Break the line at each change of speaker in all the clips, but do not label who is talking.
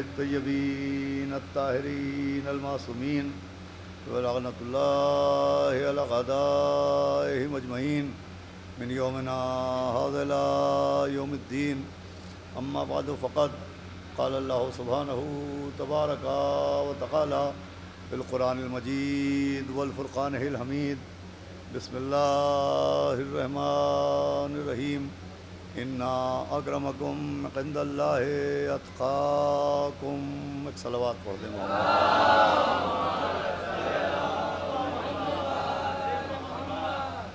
الطيبين الطاهرين المعصومين ولعنة الله على أعدائهم أجمعين من يومنا هذا إلى يوم الدين. أما بعد فقد قال الله سبحانه تبارك وتعالى في القرآن المجيد والفرقان الحميد. بسم الله الرحمن الرحيم. إنا أكرمكم عند الله أتقاكم. ایک صلوات پڑھ دیں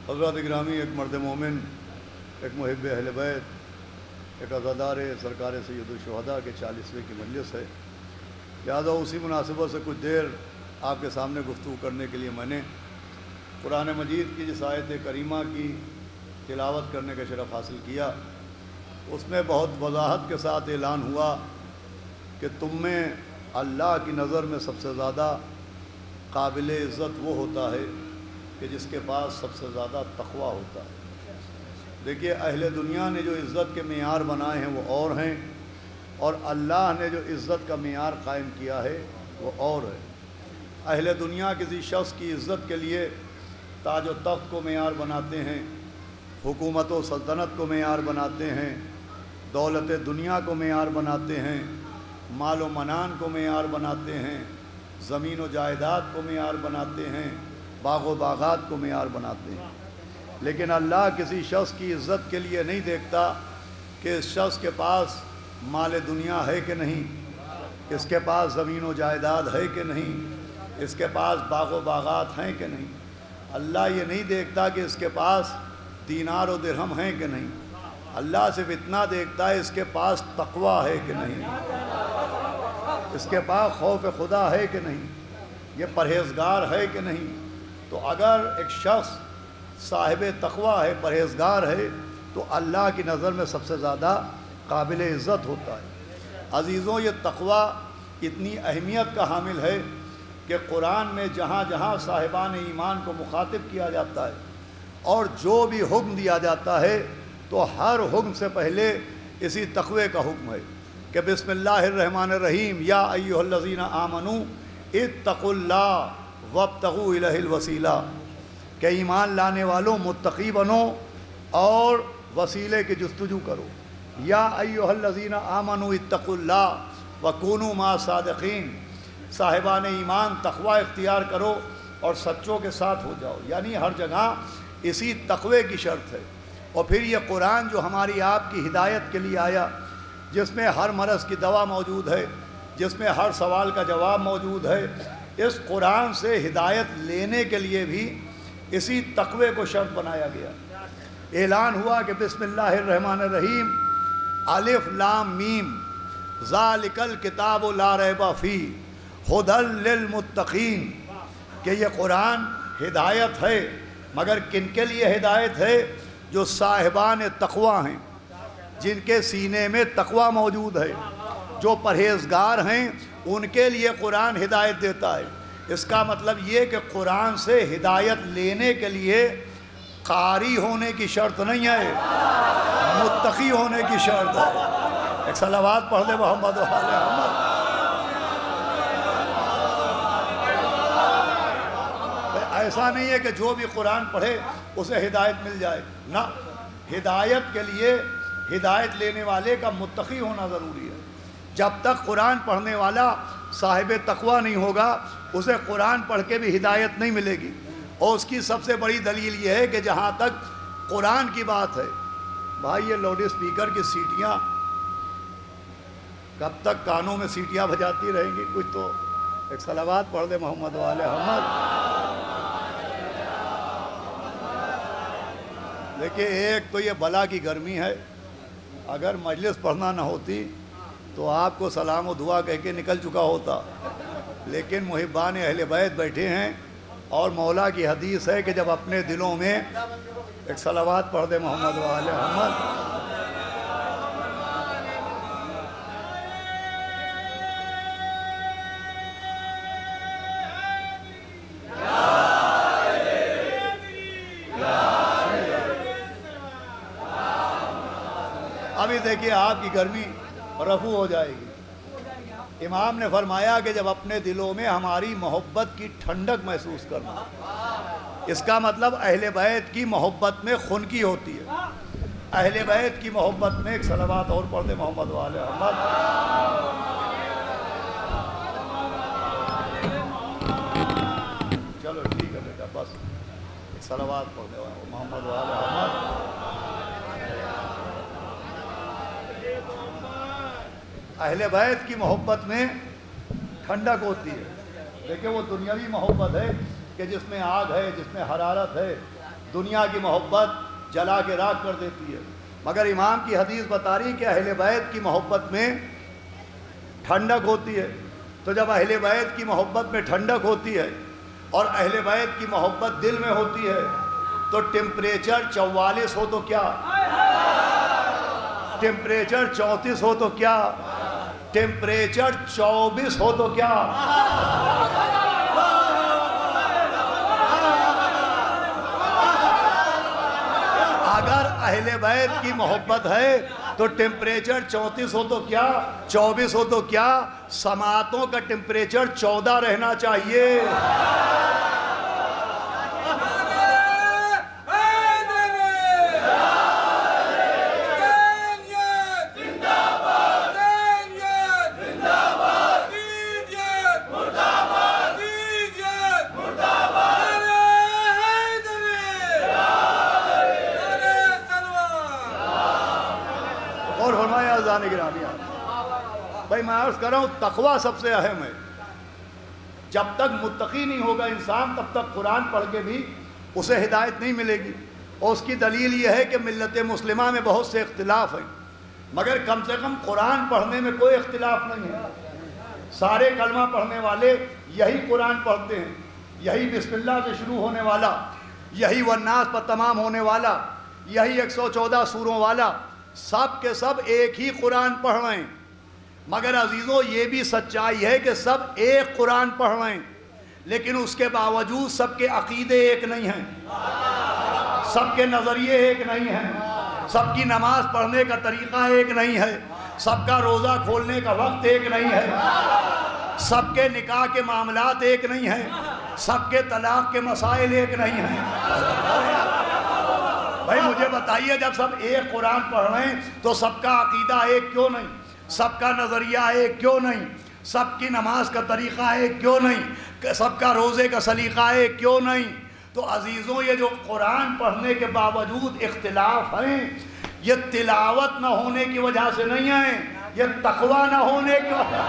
حضرات گرامی. ایک مرد مومن، ایک محب اہل بیت، ایک عزادار سرکار سید الشہداء کے 40ویں کی مجلس ہے، لہذا اسی مناسبت سے کچھ دیر آپ کے سامنے گفتگو کرنے کے لیے میں نے قرآن مجید کی جس آیت کریمہ کی تلاوت کرنے کا شرف حاصل کیا. اس میں بہت وضاحت کے ساتھ اعلان ہوا کہ تم میں اللہ کی نظر میں سب سے زیادہ قابل عزت وہ ہوتا ہے کہ جس کے پاس سب سے زیادہ تقوی ہوتا ہے. دیکھیے، اہل دنیا نے جو عزت کے معیار بنائے ہیں وہ اور ہیں، اور اللہ نے جو عزت کا معیار قائم کیا ہے وہ اور ہے. اہل دنیا کسی شخص کی عزت کے لیے تاج و تخت کو معیار بناتے ہیں، حکومت و سلطنت کو معیار بناتے ہیں، دولت دنیا کو معیار بناتے ہیں، مال و منان کو معیار بناتے ہیں، زمین و جائیداد کو معیار بناتے ہیں، باغ و باغات کو معیار بناتے ہیں. لیکن اللہ کسی شخص کی عزت کے لیے نہیں دیکھتا کہ اس شخص کے پاس مال دنیا ہے کہ نہیں، اس کے پاس زمین و جائیداد ہے کہ نہیں، اس کے پاس باغ و باغات ہیں کہ نہیں. اللہ یہ نہیں دیکھتا کہ اس کے پاس دینار و درہم ہیں کہ نہیں. اللہ صرف اتنا دیکھتا ہے اس کے پاس تقوی ہے کہ نہیں، اس کے پاس خوف خدا ہے کہ نہیں، یہ پرہیزگار ہے کہ نہیں. تو اگر ایک شخص صاحب تقوی ہے، پرہیزگار ہے، تو اللہ کی نظر میں سب سے زیادہ قابل عزت ہوتا ہے. عزیزوں، یہ تقوی اتنی اہمیت کا حامل ہے کہ قرآن میں جہاں جہاں صاحبان ایمان کو مخاطب کیا جاتا ہے اور جو بھی حکم دیا جاتا ہے تو ہر حکم سے پہلے اسی تقوی کا حکم ہے کہ بسم اللہ الرحمن الرحیم. یا ایھا الذین آمنوا اتقوا اللہ وابتغوا الیہ الوسیلہ، کہ ایمان لانے والوں متقی بنو اور وسیلے کی جستجو کرو. یا ایھا الذین آمنوا اتقوا اللہ وکونوا مع الصادقین، صاحبان ایمان تقوی اختیار کرو اور سچوں کے ساتھ ہو جاؤ. یعنی ہر جگہ اسی تقوی کی شرط ہے. اور پھر یہ قرآن جو ہماری آپ کی ہدایت کے لیے آیا، جس میں ہر مرض کی دوا موجود ہے، جس میں ہر سوال کا جواب موجود ہے، اس قرآن سے ہدایت لینے کے لیے بھی اسی تقوی کو شرط بنایا گیا. اعلان ہوا کہ بسم اللہ الرحمن الرحیم، الف لام میم، ذالک الکتاب لا ریب فیہ ھدی للمتقین، کہ یہ قرآن ہدایت ہے. مگر کن کے لیے ہدایت ہے؟ جو صاحبان تقوی ہیں، جن کے سینے میں تقوی موجود ہے، جو پرہیزگار ہیں، ان کے لیے قرآن ہدایت دیتا ہے. اس کا مطلب یہ کہ قرآن سے ہدایت لینے کے لیے قاری ہونے کی شرط نہیں ہے، متقی ہونے کی شرط ہے. ایک صلوات پڑھ دے محمد و آل محمد. ایسا نہیں ہے کہ جو بھی قرآن پڑھے اسے ہدایت مل جائے، نہ. ہدایت کے لیے ہدایت لینے والے کا متقی ہونا ضروری ہے. جب تک قرآن پڑھنے والا صاحب تقوی نہیں ہوگا، اسے قرآن پڑھ کے بھی ہدایت نہیں ملے گی. اور اس کی سب سے بڑی دلیل یہ ہے کہ جہاں تک قرآن کی بات ہے، بھائی یہ لاؤڈ اسپیکر کی سیٹیاں کب تک کانوں میں سیٹیاں بجاتی رہیں گی؟ کچھ تو ایک صلوات پڑھ دے محمد و آل محمد. دیکھیے، ایک تو یہ بلا کی گرمی ہے. اگر مجلس پڑھنا نہ ہوتی تو آپ کو سلام و دعا کہہ کے نکل چکا ہوتا. لیکن محبان اہل بیت بیٹھے ہیں، اور مولا کی حدیث ہے کہ جب اپنے دلوں میں ایک صلوات پڑھ دے محمد و آل محمد. ابھی دیکھیے آپ کی گرمی رفع ہو جائے گی. امام نے فرمایا کہ جب اپنے دلوں میں ہماری محبت کی ٹھنڈک محسوس کرنا، اس کا مطلب اہل بیت کی محبت میں خنکی ہوتی ہے۔ اہل بیت کی محبت میں ایک صلوات اور پڑھ دے محمد وآل محمد۔ چلو ٹھیک ہے بیٹا، بس ایک صلوات پڑھ دے محمد وآل محمد۔ اہل بیت کی محبت میں ٹھنڈک ہوتی ہے، دیکھیں وہ دنیاوی محبت ہے کہ جس میں آگ ہے، جس میں حرارت ہے، دنیا کی محبت جلا کے راکھ کر دیتی ہے، مگر امام کی حدیث بتا رہی کہ اہل بیت کی محبت میں ٹھنڈک ہوتی ہے۔ تو جب اہل بیت کی محبت میں ٹھنڈک ہوتی ہے اور اہل بیت کی محبت دل میں ہوتی ہے تو ٹیمپریچر 44 ہو تو کیا، ٹیمپریچر 34 ہو تو کیا، ٹیمپریچر 24 ہو تو کیا، اگر اہل بیت کی محبت ہے تو ٹیمپریچر 34 ہو تو کیا، 24 ہو تو کیا، سماعتوں کا ٹیمپریچر 14 رہنا چاہیے۔ بھائی میں عرض کر رہا ہوں تقوی سب سے اہم ہے۔ جب تک متقی نہیں ہوگا انسان تب تک قرآن پڑھ کے بھی اسے ہدایت نہیں ملے گی، اور اس کی دلیل یہ ہے کہ ملت مسلمہ میں بہت سے اختلاف ہیں، مگر کم سے کم قرآن پڑھنے میں کوئی اختلاف نہیں ہے۔ سارے کلمہ پڑھنے والے یہی قرآن پڑھتے ہیں، یہی بسم اللہ سے شروع ہونے والا، یہی والناس پر تمام ہونے والا، یہی 114 سوروں والا، سب کے سب ایک ہی قرآن پڑھ رہے ہیں۔ مگر عزیزوں یہ بھی سچائی ہے کہ سب ایک قرآن پڑھ رہے ہیں، لیکن اس کے باوجود سب کے عقیدے ایک نہیں ہیں، سب کے نظریے ایک نہیں ہیں، سب کی نماز پڑھنے کا طریقہ ایک نہیں ہے، سب کا روزہ کھولنے کا وقت ایک نہیں ہے، سب کے نکاح کے معاملات ایک نہیں ہیں، سب کے طلاق کے مسائل ایک نہیں ہیں۔ بھائی مجھے بتائیے جب سب ایک قرآن پڑھ رہے ہیں تو سب کا عقیدہ ایک کیوں نہیں، سب کا نظریہ ایک کیوں نہیں، سب کی نماز کا طریقہ ایک کیوں نہیں، سب کا روزے کا سلیقہ ایک کیوں نہیں؟ تو عزیزوں یہ جو قرآن پڑھنے کے باوجود اختلاف ہیں یہ تلاوت نہ ہونے کی وجہ سے نہیں ہیں، یہ تقوی نہ ہونے کی وجہ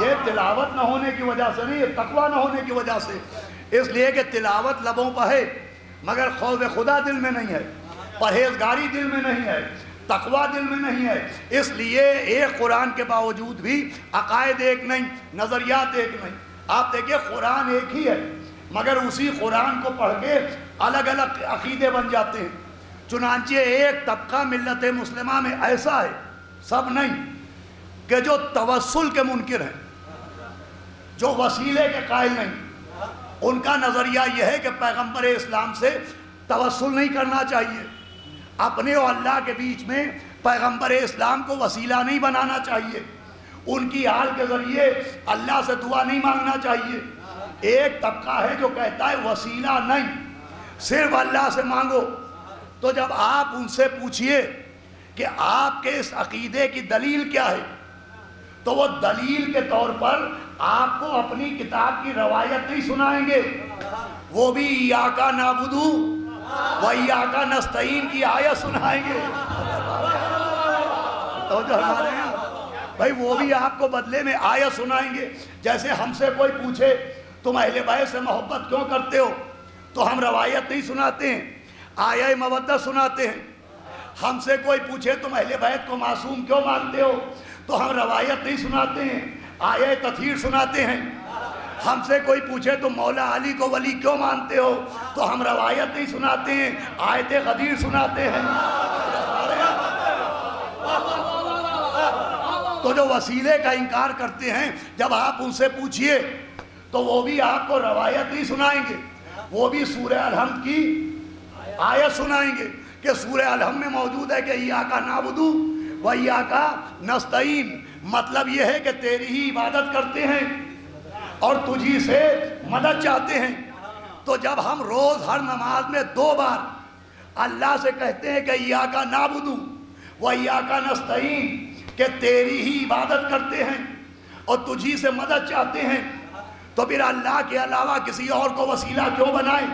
یہ تلاوت نہ ہونے کی وجہ سے نہیں، یہ تقوی نہ ہونے کی وجہ سے، اس لیے کہ تلاوت لبوں پر ہے مگر خوف خدا دل میں نہیں ہے، پرہیزگاری دل میں نہیں ہے، تقوی دل میں نہیں ہے، اس لیے ایک قرآن کے باوجود بھی عقائد ایک نہیں، نظریات ایک نہیں۔ آپ دیکھیں قرآن ایک ہی ہے مگر اسی قرآن کو پڑھ کے الگ الگ عقیدے بن جاتے ہیں۔ چنانچہ ایک طبقہ ملت مسلمہ میں ایسا ہے، سب نہیں، کہ جو توسل کے منکر ہیں، جو وسیلے کے قائل نہیں، ان کا نظریہ یہ ہے کہ پیغمبر اسلام سے توسل نہیں کرنا چاہیے، اپنے اور اللہ کے بیچ میں پیغمبر اسلام کو وسیلہ نہیں بنانا چاہیے، ان کی آل کے ذریعے اللہ سے دعا نہیں مانگنا چاہیے۔ ایک طبقہ ہے جو کہتا ہے وسیلہ نہیں، صرف اللہ سے مانگو۔ تو جب آپ ان سے پوچھئے کہ آپ کے اس عقیدے کی دلیل کیا ہے تو وہ دلیل کے طور پر آپ کو اپنی کتاب کی روایت نہیں سنائیں گے، وہ بھی ایاکا نعبدو و ایاکا نستعین کی آیت سنائیں گے۔ تو جو ہمارے ہیں بھائی وہ بھی آپ کو بدلے میں آیت سنائیں گے۔ جیسے ہم سے کوئی پوچھے تم اہل بیت سے محبت کیوں کرتے ہو تو ہم روایت نہیں سناتے ہیں، آیہ مودت سناتے ہیں۔ ہم سے کوئی پوچھے تم اہل بیت کو معصوم کیوں مانتے ہو تو ہم روایت نہیں سناتے ہیں، آیہ تطہیر سناتے ہیں۔ ہم سے کوئی پوچھے تم مولا علی کو ولی کیوں مانتے ہو تو ہم روایت نہیں سناتے ہیں، آیت غدیر سناتے ہیں۔ تو جو وسیلے کا انکار کرتے ہیں جب آپ ان سے پوچھئے تو وہ بھی آپ کو روایت نہیں سنائیں گے، وہ بھی سورہ الحمد کی آیت سنائیں گے، کہ سورہ الحم میں موجود ہے کہ ایاک نعبد و ایاک نستعین، مطلب یہ ہے کہ تیری ہی عبادت کرتے ہیں اور تجھی سے مدد چاہتے ہیں۔ تو جب ہم روز ہر نماز میں 2 بار اللہ سے کہتے ہیں کہ ایاک نعبد و ایاک نستعین، کہ تیری ہی عبادت کرتے ہیں اور تجھی سے مدد چاہتے ہیں، تو پھر اللہ کے علاوہ کسی اور کو وسیلہ کیوں بنائیں؟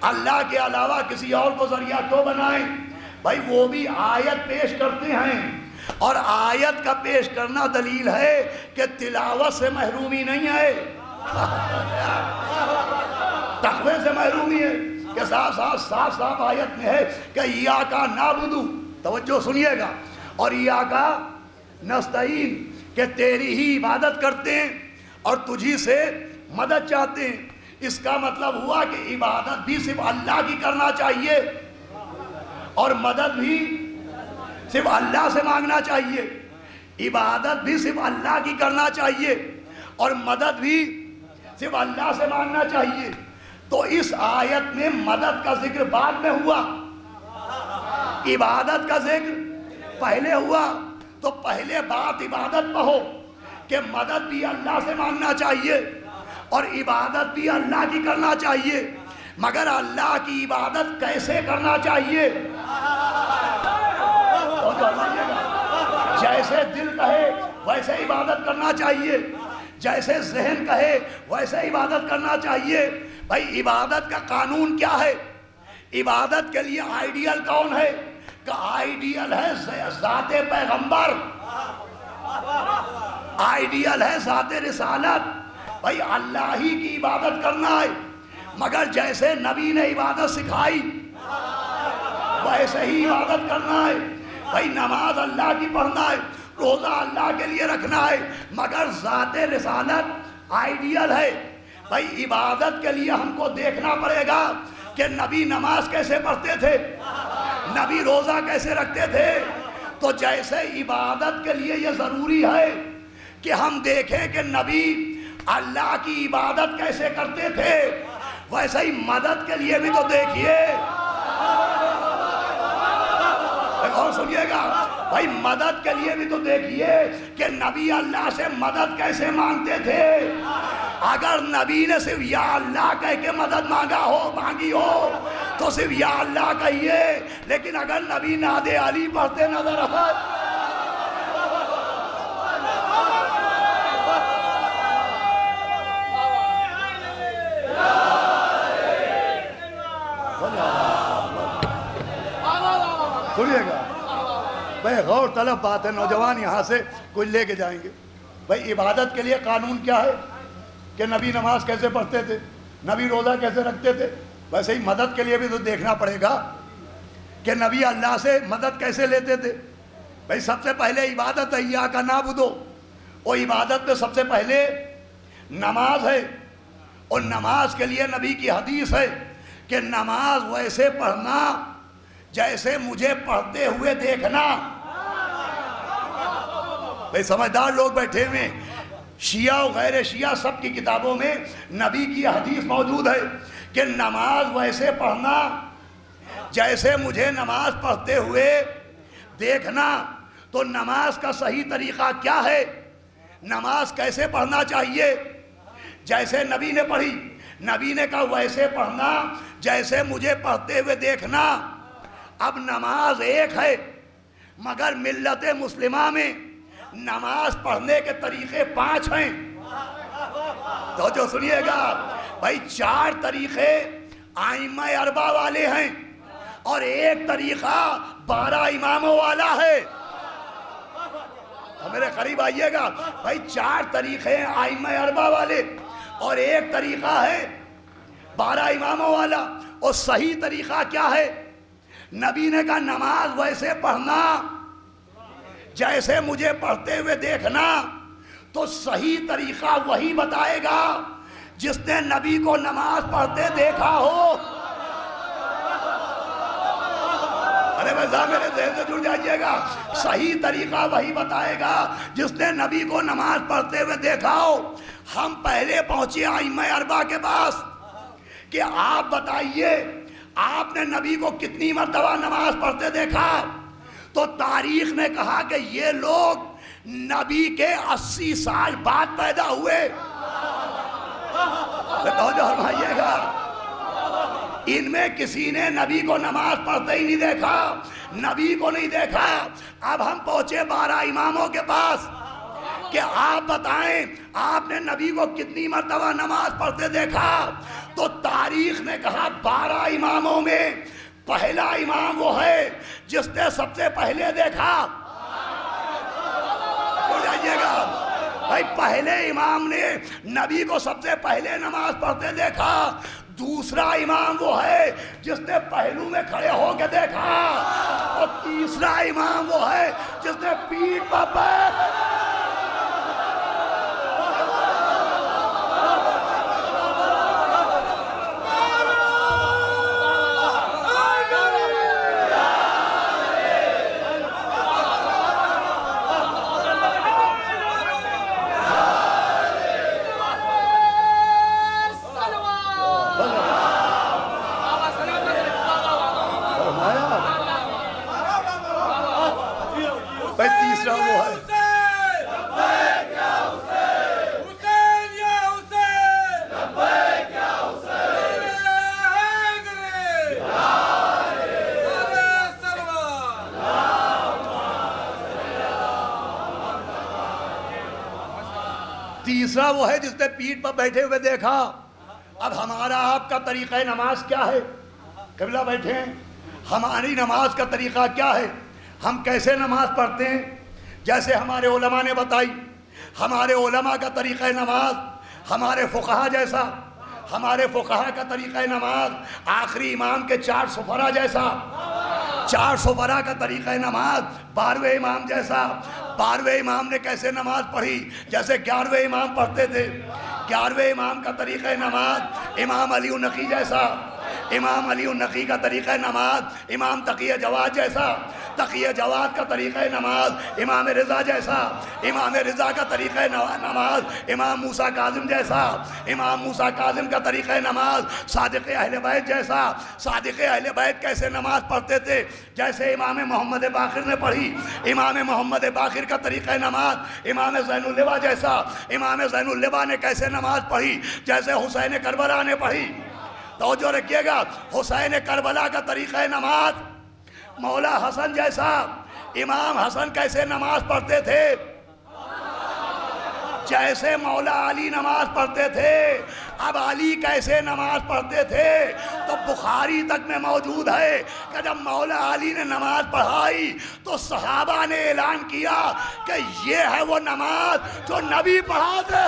اللہ کے علاوہ کسی اور کو ذریعہ کیوں بنائیں؟ بھائی وہ بھی آیت پیش کرتے ہیں، اور آیت کا پیش کرنا دلیل ہے کہ تلاوت سے محرومی نہیں ہے، تقوی سے محرومی ہے، کہ صاف آیت میں ہے کہ ایاک نعبد، توجہ سنیے گا، اور ایاک نستعین، کہ تیری ہی عبادت کرتے ہیں اور تجھی سے مدد چاہتے ہیں۔ اس کا مطلب ہوا کہ عبادت بھی صرف اللہ کی کرنا چاہیے اور مدد بھی صرف اللہ سے مانگنا چاہیے، عبادت بھی صرف اللہ کی کرنا چاہیے اور مدد بھی صرف اللہ سے مانگنا چاہیے۔ تو اس آیت میں مدد کا ذکر بعد میں ہوا، عبادت کا ذکر پہلے ہوا، تو پہلے بات عبادت پہ ہو کہ مدد بھی اللہ سے مانگنا چاہیے اور عبادت بھی اللہ کی کرنا چاہیے، مگر اللہ کی عبادت کیسے کرنا چاہیے؟ جیسے دل کہے ویسے عبادت کرنا چاہیے، جیسے ذہن کہے ویسے عبادت کرنا چاہیے۔ بھائی عبادت کا قانون کیا ہے؟ عبادت کے لیے آئیڈیل کون ہے؟ کہ آئیڈیل ہے ذات پیغمبر، آئیڈیل ہے ذات رسالت۔ بھائی اللہ ہی کی عبادت کرنا ہے، مگر جیسے نبی نے عبادت سکھائی ویسے ہی عبادت کرنا ہے۔ بھائی نماز اللہ کی پڑھنا ہے، روزہ اللہ کے لیے رکھنا ہے، مگر ذات رسالت آئیڈیل ہے۔ بھائی عبادت کے لیے ہم کو دیکھنا پڑے گا کہ نبی نماز کیسے پڑھتے تھے، نبی روزہ کیسے رکھتے تھے۔ تو جیسے عبادت کے لیے یہ ضروری ہے کہ ہم دیکھیں کہ نبی اللہ کی عبادت کیسے کرتے تھے، ویسے ہی مدد کے لیے بھی تو دیکھیے، اور سنیے گا بھائی مدد کے لیے بھی تو دیکھیے کہ نبی اللہ سے مدد کیسے مانگتے تھے۔ اگر نبی نے صرف یا اللہ کہہ کے مدد مانگی ہو تو صرف یا اللہ کہیے، لیکن اگر نبی نعت علی پڑھتے نظر آئے سنیے گا بھائی غور طلب بات ہے، نوجوان یہاں سے کچھ لے کے جائیں گے۔ بھائی عبادت کے لیے قانون کیا ہے کہ نبی نماز کیسے پڑھتے تھے، نبی روزہ کیسے رکھتے تھے، ویسے ہی مدد کے لیے بھی تو دیکھنا پڑے گا کہ نبی اللہ سے مدد کیسے لیتے تھے۔ بھائی سب سے پہلے عبادت ہے ایاک نعبد، اور عبادت میں سب سے پہلے نماز ہے، اور نماز کے لیے نبی کی حدیث ہے کہ نماز ویسے پڑھنا جیسے مجھے پڑھتے ہوئے دیکھنا۔ بھئی سمجھدار لوگ بیٹھے ہوئے، شیعہ و غیر شیعہ سب کی کتابوں میں نبی کی حدیث موجود ہے کہ نماز ویسے پڑھنا جیسے مجھے نماز پڑھتے ہوئے دیکھنا۔ تو نماز کا صحیح طریقہ کیا ہے؟ نماز کیسے پڑھنا چاہیے؟ جیسے نبی نے پڑھی، نبی نے کہا ویسے پڑھنا جیسے مجھے پڑھتے ہوئے دیکھنا۔ اب نماز ایک ہے، مگر ملت مسلمہ میں نماز پڑھنے کے طریقے 5 ہیں۔ تو جو سنیے گا بھائی 4 طریقے ائمہ 4 والے ہیں اور ایک طریقہ 12 اماموں والا ہے۔ میرے قریب آئیے گا بھائی 4 طریقے ہیں ائمہ 4 والے اور ایک طریقہ ہے 12 اماموں والا۔ اور صحیح طریقہ کیا ہے؟ نبی نے کہا نماز ویسے پڑھنا جیسے مجھے پڑھتے ہوئے دیکھنا۔ تو صحیح طریقہ وہی بتائے گا جس نے نبی کو نماز پڑھتے دیکھا ہو۔ ارے بھائی میرے ذہن سے جڑ جائیے گا، صحیح طریقہ وہی بتائے گا جس نے نبی کو نماز پڑھتے ہوئے دیکھا ہو۔ ہم پہلے پہنچے ائمہ 4 کے پاس کہ آپ بتائیے
آپ نے نبی کو کتنی مرتبہ نماز پڑھتے دیکھا؟ تو تاریخ نے کہا کہ یہ لوگ نبی کے 80 سال بعد پیدا ہوئے۔ توجہ فرمائیے گا، ان میں کسی نے نبی کو نماز پڑھتے ہی نہیں دیکھا، نبی کو نہیں دیکھا۔ اب ہم پہنچے 12 اماموں کے پاس کہ آپ بتائیں آپ نے نبی کو کتنی مرتبہ نماز پڑھتے دیکھا؟ تو تاریخ نے کہا 12 اماموں میں پہلا امام وہ ہے جس نے سب سے پہلے دیکھا۔ تو جائیے گا بھائی، پہلے امام نے نبی کو سب سے پہلے نماز پڑھتے دیکھا۔ دوسرا امام وہ ہے جس نے پہلو میں کھڑے ہو کے دیکھا، اور تیسرا امام وہ ہے جس نے پیٹھ پر بیٹھ۔ تیسرا وہ ہے جس نے پیٹھ پر بیٹھے ہوئے دیکھا۔ اب ہمارا آپ کا طریقہ نماز کیا ہے؟ قبلہ بیٹھے ہیں، ہماری نماز کا طریقہ کیا ہے؟ ہم کیسے نماز پڑھتے ہیں؟ جیسے ہمارے علماء نے بتائی، ہمارے علماء کا طریقہ نماز ہمارے فقہا جیسا، ہمارے فقہا کا طریقہ نماز آخری امام کے 4 سفرا جیسا، 4 سفرا کا طریقہ نماز 12ویں امام جیسا۔ 12ویں امام نے کیسے نماز پڑھی؟ جیسے 11ویں امام پڑھتے تھے۔ 11ویں امام کا طریقہ نماز امام علی النقی جیسا، امام علی النقی کا طریقہ نماز امام تقی جواد جیسا، تقی جواد کا طریقہ نماز امام رضا جیسا، امام رضا کا طریقہ نماز امام موسیٰ کاظم جیسا، امام موسیٰ کاظم کا طریقہ نماز صادق اہل بیت جیسا۔ صادق اہل بیت کیسے نماز پڑھتے تھے؟ جیسے امام محمد باقر نے پڑھی۔ امام محمد باقر کا طریقہ نماز امام زین اللبا جیسا۔ امام زین اللبا نے کیسے نماز پڑھی؟ جیسے حسین کربلا نے پڑھی۔ توجہ رکھیے گا، حسین کربلا کا طریقہ نماز مولا حسن جیسا۔ امام حسن کیسے نماز پڑھتے تھے؟ جیسے مولا علی نماز پڑھتے تھے۔ اب علی کیسے نماز پڑھتے تھے؟ تو بخاری تک میں موجود ہے کہ جب مولا علی نے نماز پڑھائی تو صحابہ نے اعلان کیا کہ یہ ہے وہ نماز جو نبی پڑھاتے۔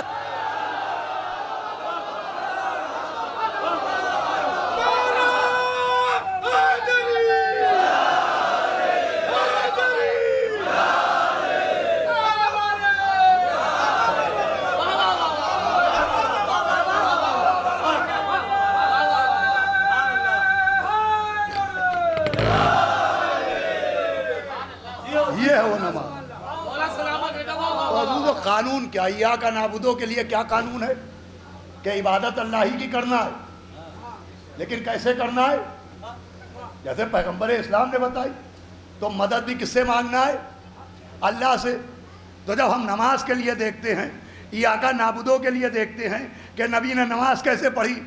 قانون کیا؟ ایاک نعبدو کے لیے کیا قانون ہے؟ کہ عبادت اللہ ہی کی کرنا ہے، لیکن کیسے کرنا ہے؟ جیسے پیغمبر اسلام نے بتائی۔ تو مدد بھی کس سے مانگنا ہے؟ اللہ سے۔ تو جب ہم نماز کے لیے دیکھتے ہیں، ایاک نعبدو کے لیے دیکھتے ہیں کہ نبی نے نماز کیسے پڑھی،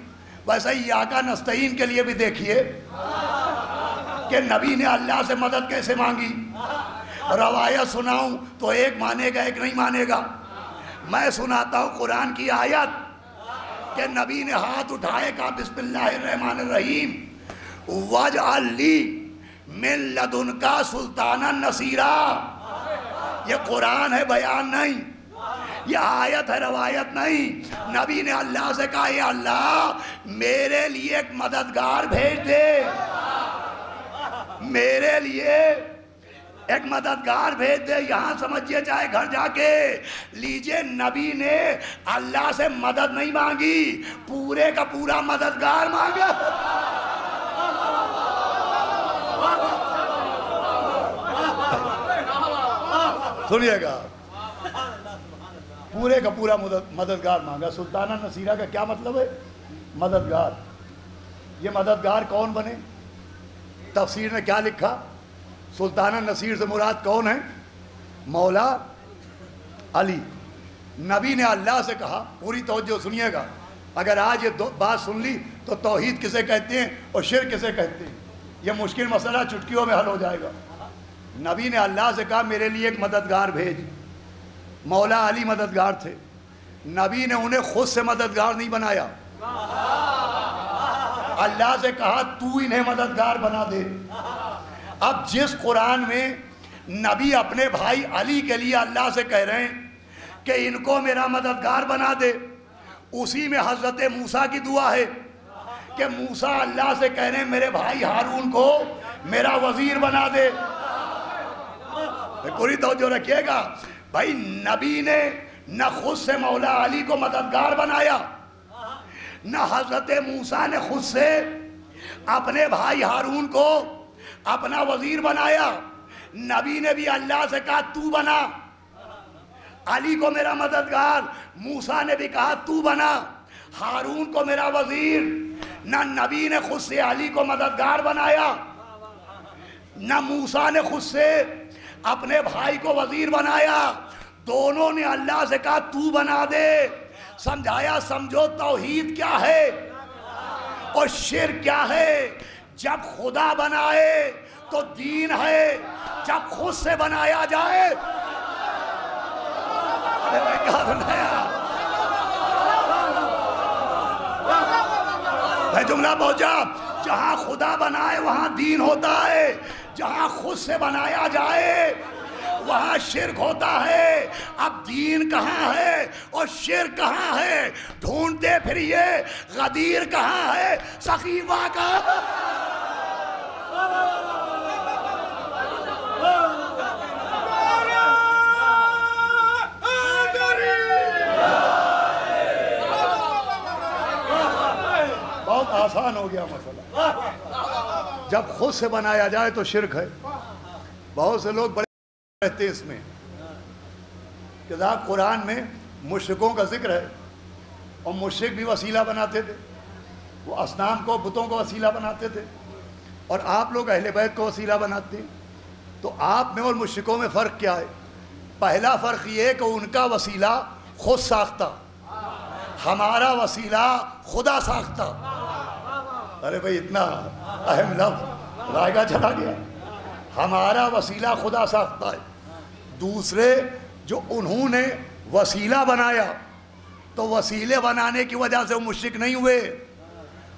ویسے ہی ایاک نستعین کے لیے بھی دیکھیے کہ نبی نے اللہ سے مدد کیسے مانگی۔ روایت سناؤں تو ایک مانے گا ایک نہیں مانے گا۔ میں سناتا ہوں قرآن کی آیت کہ نبی نے ہاتھ اٹھائے کہا بسم اللہ الرحمن الرحیم وَاجْعَلْ لِي مِن لَدُنْكَ سُلْطَانًا نَصِيرًا۔ یہ قرآن ہے، بیان نہیں، یہ آیت ہے، روایت نہیں۔ نبی نے اللہ سے کہا اے اللہ میرے لیے ایک مددگار بھیج دے، میرے لیے ایک مددگار بھیج دے۔ یہاں سمجھیے چاہے گھر جا کے لیجئے، نبی نے اللہ سے مدد نہیں مانگی، پورے کا پورا مددگار مانگا۔ سنیے گا، پورے کا پورا مددگار مانگا۔ سلطانہ نصیرہ کا کیا مطلب ہے؟ مددگار۔ یہ مددگار کون بنے؟ تفسیر نے کیا لکھا؟ سلطان النصیر سے مراد کون ہے؟ مولا علی۔ نبی نے اللہ سے کہا، پوری توجہ سنیے گا، اگر آج یہ بات سن لی تو توحید کسے کہتے ہیں اور شرک کسے کہتے ہیں، یہ مشکل مسئلہ چٹکیوں میں حل ہو جائے گا۔ نبی نے اللہ سے کہا میرے لیے ایک مددگار بھیج۔ مولا علی مددگار تھے، نبی نے انہیں خود سے مددگار نہیں بنایا، اللہ سے کہا تو انہیں مددگار بنا دے۔ اب جس قرآن میں نبی اپنے بھائی علی کے لیے اللہ سے کہہ رہے ہیں کہ ان کو میرا مددگار بنا دے، اسی میں حضرت موسیٰ کی دعا ہے کہ موسیٰ اللہ سے کہہ رہے ہیں میرے بھائی ہارون کو میرا وزیر بنا دے۔ پوری توجہ رکھیے گا بھائی، نبی نے نہ خود سے مولا علی کو مددگار بنایا، نہ حضرت موسیٰ نے خود سے اپنے بھائی ہارون کو اپنا وزیر بنایا۔ نبی نے بھی اللہ سے کہا تو بنا علی کو میرا مددگار، موسیٰ نے بھی کہا تو بنا ہارون کو میرا وزیر۔ نہ نبی نے خود سے علی کو مددگار بنایا، نہ موسیٰ نے خود سے اپنے بھائی کو وزیر بنایا، دونوں نے اللہ سے کہا تو بنا دے۔ سمجھایا سمجھو توحید کیا ہے اور شرک کیا ہے۔ جب خدا بنائے تو دین ہے، جب خود سے بنایا جائے کیا بنایا؟ میں جملہ پہنچا، جہاں خدا بنائے وہاں دین ہوتا ہے، جہاں خود سے بنایا جائے وہاں شرک ہوتا ہے۔ اب دین کہاں ہے اور شرک کہاں ہے؟ ڈھونڈتے پھریے غدیر کہاں ہے، سخیفہ کہاں ہے؟ بہت آسان ہو گیا مسئلہ، جب خود سے بنایا جائے تو شرک ہے۔ بہت سے لوگ بڑے رہتے اس میں کہ قرآن میں مشرکوں کا ذکر ہے اور مشرک بھی وسیلہ بناتے تھے، وہ اصنام کو بتوں کو وسیلہ بناتے تھے، اور آپ لوگ اہل بیت کو وسیلہ بناتے ہیں۔ تو آپ میں اور مشرکوں میں فرق کیا ہے؟ پہلا فرق یہ ہے کہ ان کا وسیلہ خود ساختہ، ہمارا وسیلہ خدا ساختہ۔ ارے بھائی اتنا اہم لفظ رائگاں چلا گیا، ہمارا وسیلہ خدا ساختہ ہے۔ دوسرے جو انہوں نے وسیلہ بنایا تو وسیلے بنانے کی وجہ سے وہ مشرک نہیں ہوئے،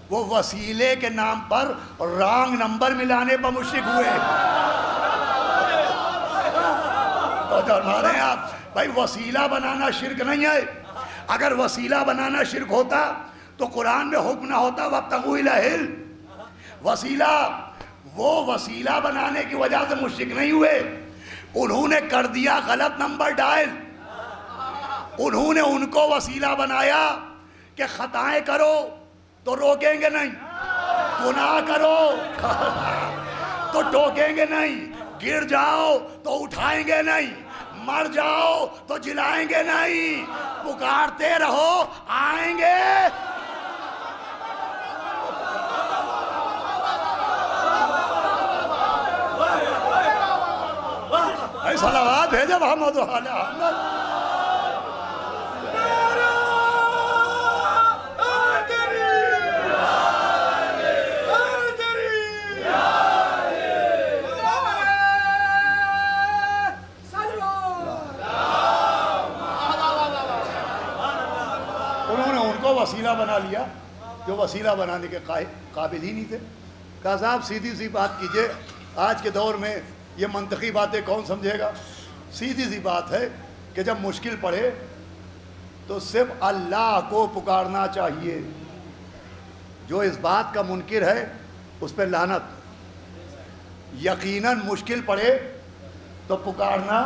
وہ وسیلے کے نام پر رانگ نمبر ملانے پر مشرک ہوئے۔ تو ہمارے یہاں بھائی وسیلہ بنانا شرک نہیں ہے۔ اگر وسیلہ بنانا شرک ہوتا تو قرآن میں حکم نہ ہوتا وَابْتَغُوا إِلَيْهِ الْوَسِيلَ۔ وہ وسیلہ بنانے کی وجہ سے مشرک نہیں ہوئے، انہوں نے کر دیا غلط نمبر ڈائل، انہوں نے ان کو وسیلہ بنایا کہ خطائیں کرو تو روکیں گے نہیں، گناہ کرو تو ٹوکیں گے نہیں، گر جاؤ تو اٹھائیں گے نہیں، مر جاؤ تو جلائیں گے نہیں، پکارتے رہو آئیں گے۔ صلوات بھیجے محمد وعلی محمد۔ انہوں نے ان کو وسیلہ بنا لیا جو وسیلہ بنانے کے قابل ہی نہیں تھے۔ کہا صاحب سیدھی سی بات کیجئے، آج کے دور میں یہ منطقی باتیں کون سمجھے گا؟ سیدھی سی بات ہے کہ جب مشکل پڑے تو صرف اللہ کو پکارنا چاہیے۔ جو اس بات کا منکر ہے اس پہ لعنت۔ یقیناً مشکل پڑے تو پکارنا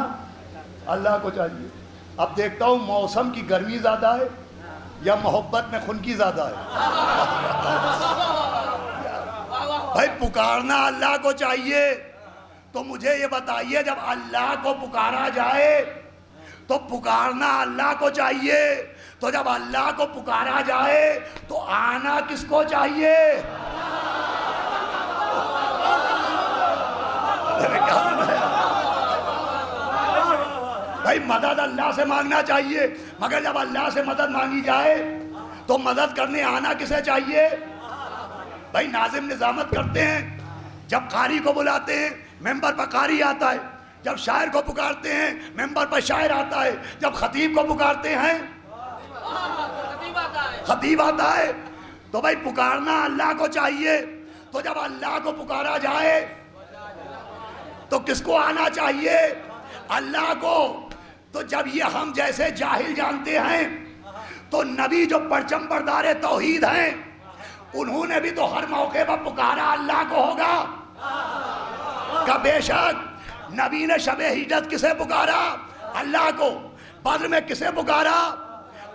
اللہ کو چاہیے۔ اب دیکھتا ہوں موسم کی گرمی زیادہ ہے یا محبت میں خنکی زیادہ ہے؟ بھائی پکارنا اللہ کو چاہیے، تو مجھے یہ بتائیے جب اللہ کو پکارا جائے تو پکارنا اللہ کو چاہیے، تو جب اللہ کو پکارا جائے تو آنا کس کو چاہیے؟ بھائی مدد اللہ سے مانگنا چاہیے، مگر جب اللہ سے مدد مانگی جائے تو مدد کرنے آنا کسے چاہیے؟ بھائی ناظم نظامت کرتے ہیں، جب قاری کو بلاتے ہیں ممبر پر قاری آتا ہے، جب شاعر کو پکارتے ہیں ممبر پر شاعر آتا ہے، جب خطیب کو پکارتے ہیں خطیب آتا ہے۔ تو بھائی پکارنا اللہ کو چاہیے، تو جب اللہ کو پکارا جائے تو کس کو آنا چاہیے؟ اللہ کو۔ تو جب یہ ہم جیسے جاہل جانتے ہیں تو نبی جو پرچم بردار توحید ہیں انہوں نے بھی تو ہر موقع پر پکارا اللہ کو ہوگا کہ بے شک نبی نے شب ہجرت کسے پکارا؟ اللہ کو۔ بدر میں کسے پکارا؟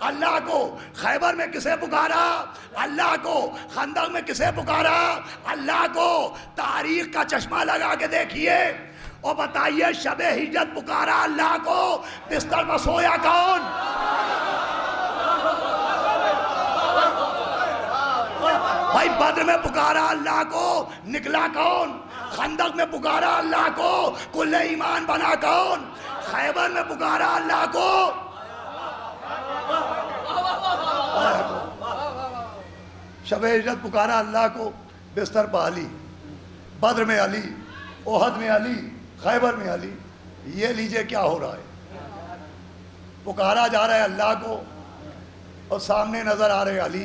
اللہ کو۔ خیبر میں کسے پکارا؟ اللہ کو۔ خندق میں کسے پکارا؟ اللہ کو۔ تاریخ کا چشمہ لگا کے دیکھیے اور بتائیے شب ہجرت پکارا اللہ کو، بستر پر سویا کون؟ بھائی بدر میں پکارا اللہ کو، نکلا کون؟ خندق میں پکارا اللہ کو، کل ایمان بنا کون؟ خیبر میں پکارا اللہ کو۔ شب ہجرت پکارا اللہ کو، بستر پر علی، بدر میں علی، احد میں علی، خیبر میں علی۔ یہ لیجئے کیا ہو رہا ہے، پکارا جا رہا ہے اللہ کو اور سامنے نظر آ رہے علی۔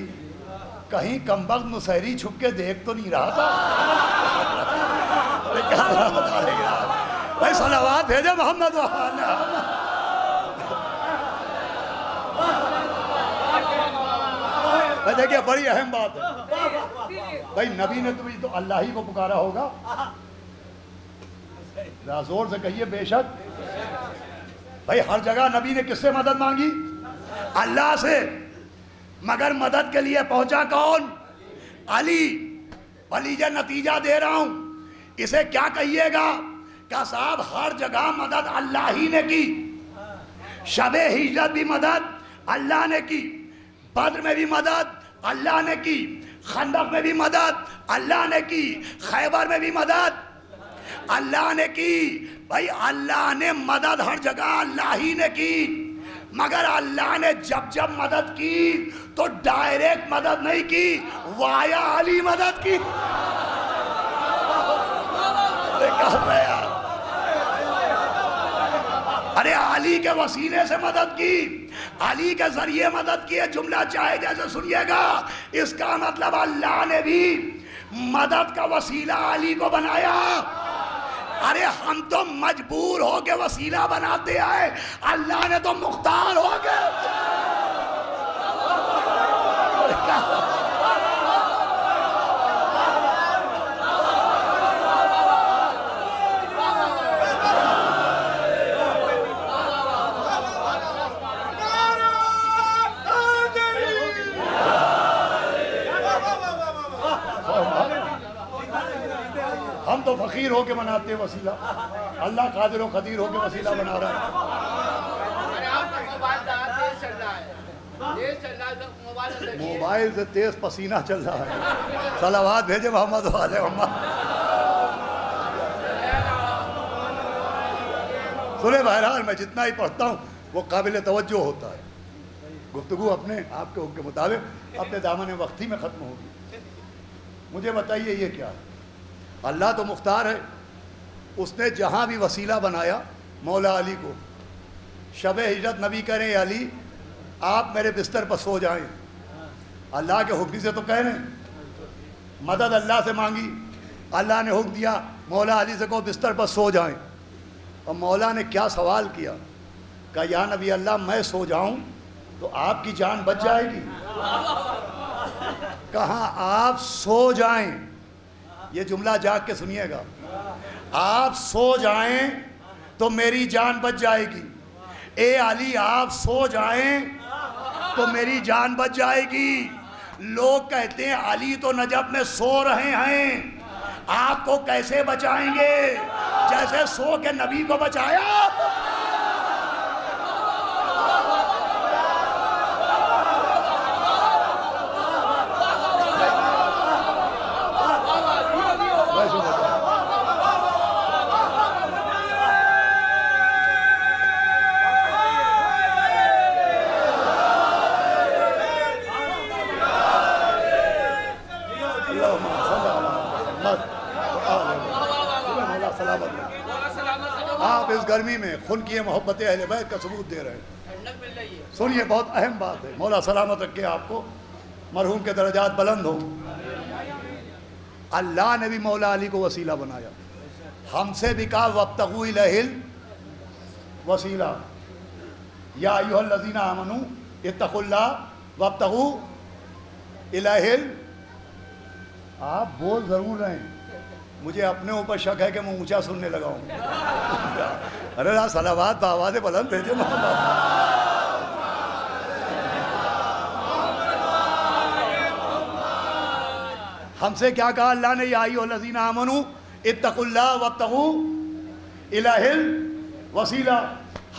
کہیں کمبخت مسحری چھپ کے دیکھ تو نہیں رہا تھا؟ بھائی صلوات بھیجے محمد وحالہ۔ دیکھیں بڑی اہم بات ہے بھائی، نبی نے تو اللہ ہی کو پکارا ہوگا، زور سے کہیے بے شک۔ بھائی ہر جگہ نبی نے کس سے مدد مانگی؟ اللہ سے، مگر مدد کے لیے پہنچا کون؟ علی۔ لیجیے نتیجہ دے رہا ہوں، اسے کیا کہیے گا کہ صاحب ہر جگہ مدد اللہ ہی نے کی۔ شب ہجرت بھی مدد اللہ نے کی، بدر میں بھی مدد اللہ نے کی، خندق میں بھی مدد اللہ نے کی، خیبر میں بھی مدد اللہ نے کی۔ بھائی اللہ نے مدد ہر جگہ اللہ ہی نے کی، مگر اللہ نے جب جب مدد کی تو ڈائریکٹ مدد نہیں کی، وایا علی مدد کی۔ ارے علی کے وسیلے سے مدد کی، علی کے ذریعے مدد کی۔ جملہ چاہے جیسے سنیے گا، اس کا مطلب اللہ نے بھی مدد کا وسیلہ علی کو بنایا۔ ارے ہم تو مجبور ہو کے وسیلہ بناتے آئے، اللہ نے تو مختار ہو کے۔ ہم تو فقیر ہو کے بناتے وسیلہ، اللہ قادر و قدیر ہو کے وسیلہ بنا رہا ہے۔ موبائل سے تیز پسینہ چل رہا ہے۔ صلوات بھیجے محمد والے محمد۔ سنیں بہرحال میں جتنا ہی پڑھتا ہوں وہ قابل توجہ ہوتا ہے۔ گفتگو اپنے آپ کے حکم کے مطابق اپنے دامن وقتی میں ختم ہوگی۔ مجھے بتائیے یہ کیا ہے؟ اللہ تو مختار ہے، اس نے جہاں بھی وسیلہ بنایا مولا علی کو۔ شب ہجرت نبی کہہ رہے ہیں علی آپ میرے بستر پر سو جائیں، اللہ کے حکم سے تو کہہ رہے ہیں، مدد اللہ سے مانگی، اللہ نے حکم دیا مولا علی سے کہو بستر پر سو جائیں۔ اور مولا نے کیا سوال کیا کہ یا نبی اللہ میں سو جاؤں تو آپ کی جان بچ جائے گی؟ کہاں آپ سو جائیں، یہ جملہ جاگ کے سنیے گا، آپ سو جائیں تو میری جان بچ جائے گی۔ اے علی آپ سو جائیں تو میری جان بچ جائے گی۔ لوگ کہتے ہیں علی تو نجف میں سو رہے ہیں، آپ کو کیسے بچائیں گے؟ جیسے سو کے نبی کو بچایا۔ سلامت رکھے. آپ اس گرمی میں خون کی محبت اہل بیت کا ثبوت دے رہے ہیں. سنیے بہت اہم بات ہے. مولا سلامت رکھے آپ کو, مرحوم کے درجات بلند ہوں. اللہ نے بھی مولا علی کو وسیلہ بنایا. ہم سے بھی کہا وابتغوا الیہ الوسیلہ, یا ایھا الذین آمنوا اتقوا اللہ وابتغوا الیہ. آپ بول ضرور رہے ہیں, مجھے اپنے اوپر شک ہے کہ میں اونچا سننے لگا ہوں. ارے صلوات بآواز بلند بھیجے محمد. ہم سے کیا کہا اللہ نے, یا ایھا الذین آمنوا اتقوا اللہ وابتغوا الیہ الوسیلہ.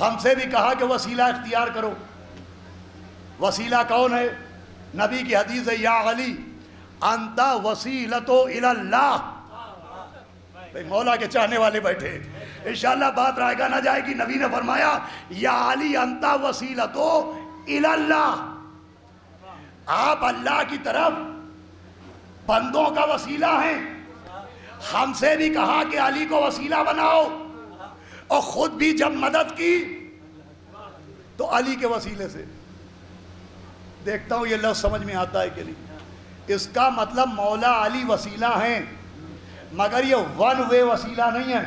ہم سے بھی کہا کہ وسیلہ اختیار کرو. وسیلہ کون ہے؟ نبی کی حدیث ہے, یا علی انت وسیلۃ الی اللہ. مولا کے چاہنے والے بیٹھے, انشاءاللہ بات رائے گا نہ جائے گی. نبی نے فرمایا یا علی انت وسیلۃ الی اللہ, آپ اللہ کی طرف بندوں کا وسیلہ ہیں. ہم سے بھی کہا کہ علی کو وسیلہ بناؤ, اور خود بھی جب مدد کی تو علی کے وسیلے سے. دیکھتا ہوں یہ لفظ سمجھ میں آتا ہے کہ نہیں. اس کا مطلب مولا علی وسیلہ ہیں, مگر یہ ون وے وسیلہ نہیں ہے.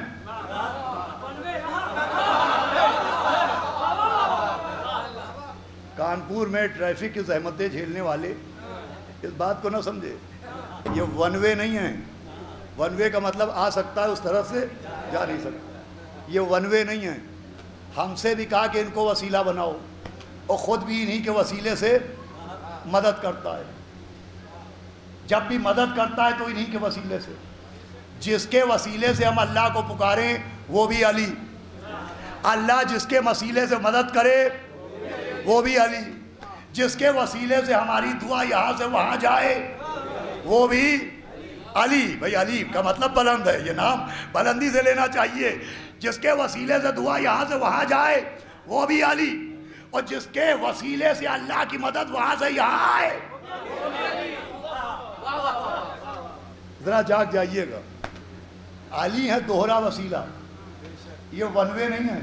کانپور میں ٹریفک کی زحمتیں جھیلنے والے اس بات کو نہ سمجھے, یہ ون وے نہیں ہے. ون وے کا مطلب آ سکتا ہے اس طرف سے, جا نہیں سکتا. یہ ون وے نہیں ہے. ہم سے بھی کہا کہ ان کو وسیلہ بناؤ, اور خود بھی انہی کے وسیلے سے مدد کرتا ہے. جب بھی مدد کرتا ہے تو انہی کے وسیلے سے. جس کے وسیلے سے ہم اللہ کو پکاریں وہ بھی علی. اللہ جس کے وسیلے سے مدد کرے وہ بھی علی. جس کے وسیلے سے ہماری دعا یہاں سے وہاں جائے وہ بھی علی. بھئی علی کا مطلب بلند ہے, یہ نام بلندی سے لینا چاہیے. جس کے وسیلے سے دعا یہاں سے وہاں جائے وہ بھی علی, اور جس کے وسیلے سے اللہ کی مدد وہاں سے یہاں آئے. ذرا جاگ جائیے گا. علی ہے دوہرا وسیلہ, یہ ون وے نہیں ہے.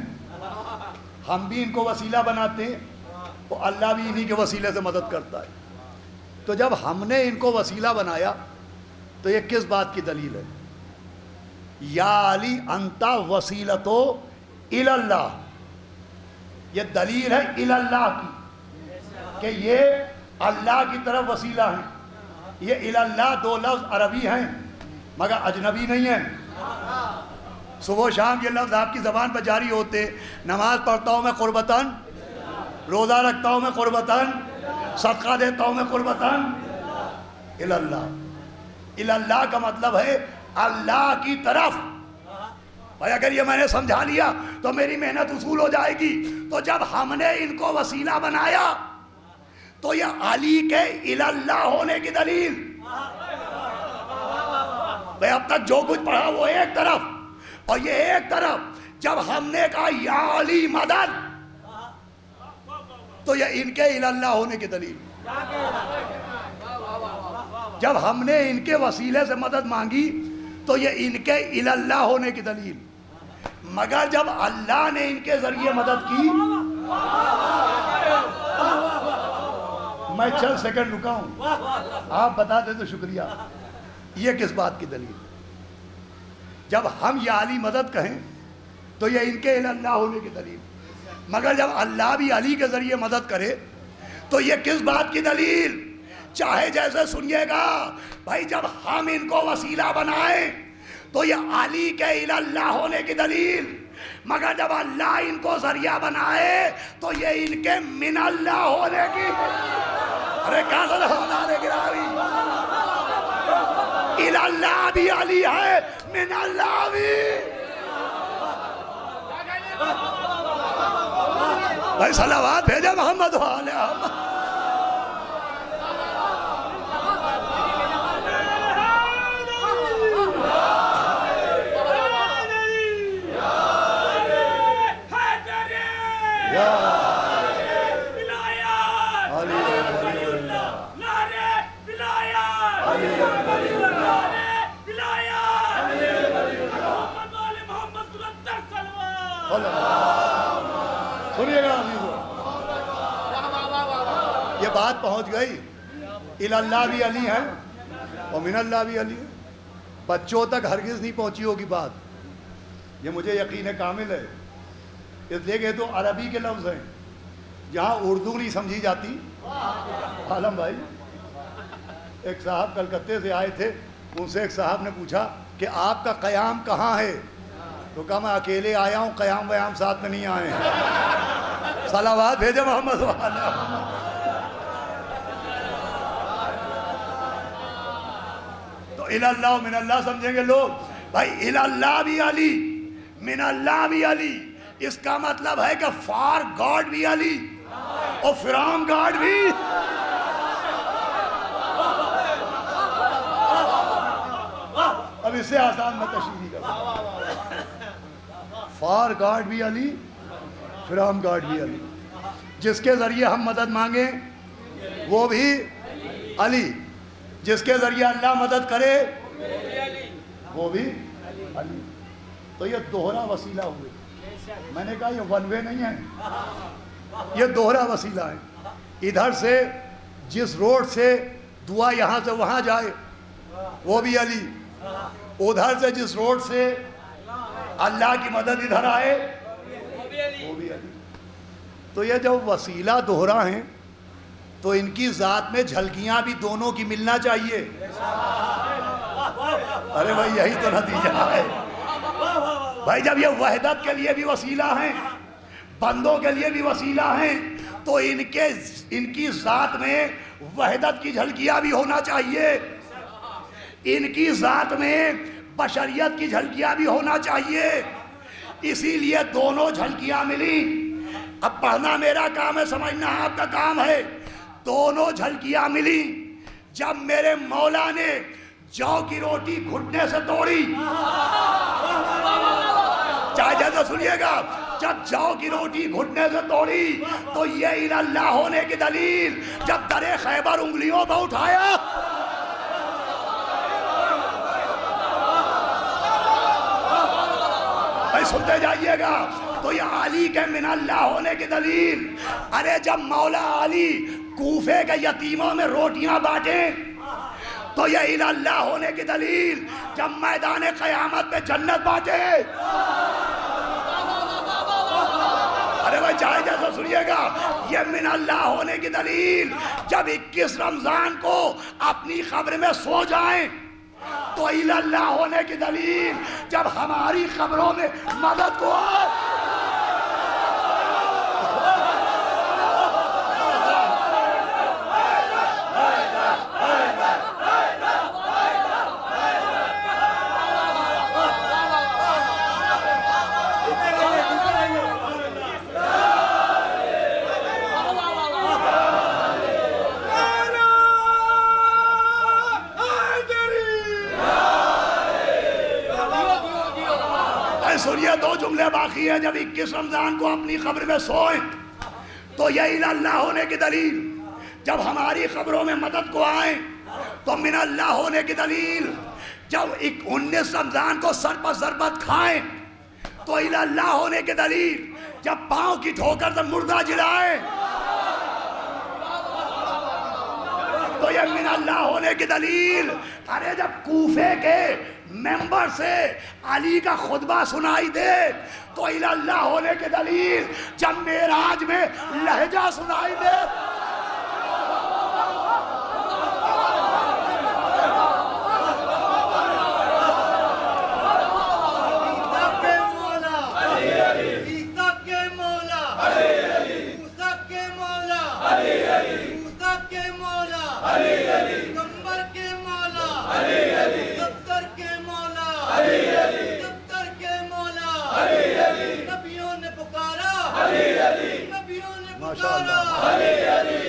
ہم بھی ان کو وسیلہ بناتے ہیں, تو اللہ بھی انہی کے وسیلے سے مدد کرتا ہے. تو جب ہم نے ان کو وسیلہ بنایا تو یہ کس بات کی دلیل ہے؟ یا علی انت وسیلۃ الی اللہ, یہ دلیل ہے الی اللہ کی کہ یہ اللہ کی طرف وسیلہ ہیں. یہ الی اللہ دو لفظ عربی ہیں مگر اجنبی نہیں ہیں. صبح و شام یہ لفظ آپ کی زبان پر جاری ہوتے. نماز پڑھتا ہوں میں قربتاً, روزہ رکھتا ہوں میں قربتاً, صدقہ دیتا ہوں میں قربتاً الی اللہ. الی اللہ کا مطلب ہے اللہ کی طرف. بھائی اگر یہ میں نے سمجھا لیا تو میری محنت وصول ہو جائے گی. تو جب ہم نے ان کو وسیلہ بنایا تو یہ علی کے الی اللہ ہونے کی دلیل. بھائی اب تک جو کچھ پڑھا وہ ایک طرف, اور یہ ایک طرف. جب ہم نے کہا یا علی مدد تو یہ ان کے الی اللہ ہونے کی دلیل. جب ہم نے ان کے وسیلے سے مدد مانگی تو یہ ان کے الی اللہ ہونے کی دلیل. مگر جب اللہ نے ان کے ذریعے مدد کی, میں چند سیکنڈ رکا ہوں, آپ بتا دیں تو شکریہ. یہ کس بات کی دلیل؟ جب ہم یا علی مدد کہیں تو یہ ان کے الی اللہ ہونے کی دلیل. مگر جب اللہ بھی علی کے ذریعے مدد کرے تو یہ کس بات کی دلیل؟ چاہے جیسے سنیے گا. بھائی جب ہم ان کو وسیلہ بنائیں تو یہ علی کے الی اللہ ہونے کی دلیل. مگر جب اللہ ان کو ذریعہ بنائے تو یہ ان کے من اللہ ہونے کی. ارے کیا گرامی, الی اللہ بھی علی ہے, من اللہ بھی. بھائی صلوات بھیجے محمد و آل محمد. سنیے گا عزیزو، یہ بات پہنچ گئی، اللہ بھی علی ہے اور من اللہ بھی علی ہے، بچوں تک ہرگز نہیں پہنچی ہوگی بات، یہ مجھے یقین کامل ہے، اس لیے کہ تو عربی کے لفظ ہیں، جہاں اردو نہیں سمجھی جاتی۔ عالم بھائی، ایک صاحب کلکتے سے آئے تھے، ان سے ایک صاحب نے پوچھا کہ آپ کا قیام کہاں ہے؟ تو کہا میں اکیلے آیا ہوں، قیام ویام ساتھ میں نہیں آئے ہیں۔ صلوات بھیجے محمد والا۔ تو اللہ من اللہ سمجھیں گے لوگ، بھائی اللہ بھی علی، من اللہ بھی علی، اس کا مطلب ہے کہ فار گاڈ بھی علی اور فرام گاڈ بھی۔ اب اس سے آسان میں تشریح کرتا، فار گاڈ بھی علی، فرام گاڈ بھی علی، جس کے ذریعے ہم مدد مانگیں وہ بھی علی، جس کے ذریعے اللہ مدد کرے وہ بھی علی۔ تو یہ دوہرا وسیلہ ہوئے، میں نے کہا یہ ون وے نہیں ہے، یہ دوہرا وسیلہ ہے، ادھر سے جس روڈ سے دعا یہاں سے وہاں جائے وہ بھی علی، ادھر سے جس روڈ سے اللہ کی مدد ادھر آئے وہ بھی علی۔ تو یہ جب وسیلہ دوہرا ہیں تو ان کی ذات میں جھلکیاں بھی دونوں کی ملنا چاہیے۔ ارے بھائی یہی تو نتیجہ ہے بھائی، جب یہ وحدت کے لیے بھی وسیلہ ہیں، بندوں کے لیے بھی وسیلہ ہیں، تو ان کی ذات میں وحدت کی جھلکیاں بھی ہونا چاہیے، ان کی ذات میں بشریت کی جھلکیاں بھی ہونا چاہیے، اسی لیے دونوں جھلکیاں ملی۔ اب پڑھنا میرا کام ہے، سمجھنا آپ کا کام ہے۔ دونوں جھلکیاں ملی جب میرے مولا نے جو کی روٹی گھٹنے سے توڑی، چاہے جیسے سنیے گا، جب جو کی روٹی گھٹنے سے توڑی تو یہ اللہ ہونے کی دلیل، جب در خیبر انگلیوں پہ اٹھایا سنتے جائیے گا، تو یہ علی کے من اللہ ہونے کی دلیل۔ ارے جب مولا علی کوفے کے یتیموں میں روٹیاں بانٹیں تو یہ اللہ ہونے کی دلیل، جب میدان قیامت پہ جنت بانٹے۔ ارے بھائی چاہے جیسا سنیے گا، یہ من اللہ ہونے کی دلیل، جب 21 رمضان کو اپنی قبر میں سو جائیں تو اللہ ہونے کی دلیل، جب ہماری قبروں میں مدد کو آئے۔ سنیے دو جملے باقی ہیں، جب 21 رمضان کو اپنی قبر میں سوئیں تو یہ اللہ ہونے کی دلیل، جب ہماری قبروں میں مدد کو آئیں تو من اللہ ہونے کی دلیل، جب 19 رمضان کو سر پر ضربت کھائیں تو اللہ ہونے کی دلیل، جب پاؤں کی ٹھوکر سے مردہ جلائیں تو یہ من اللہ ہونے کی دلیل۔ ارے جب کوفے کے ممبر سے علی کا خطبہ سنائی دے تو اللہ ہونے کی دلیل، جب معراج میں لہجہ سنائی دے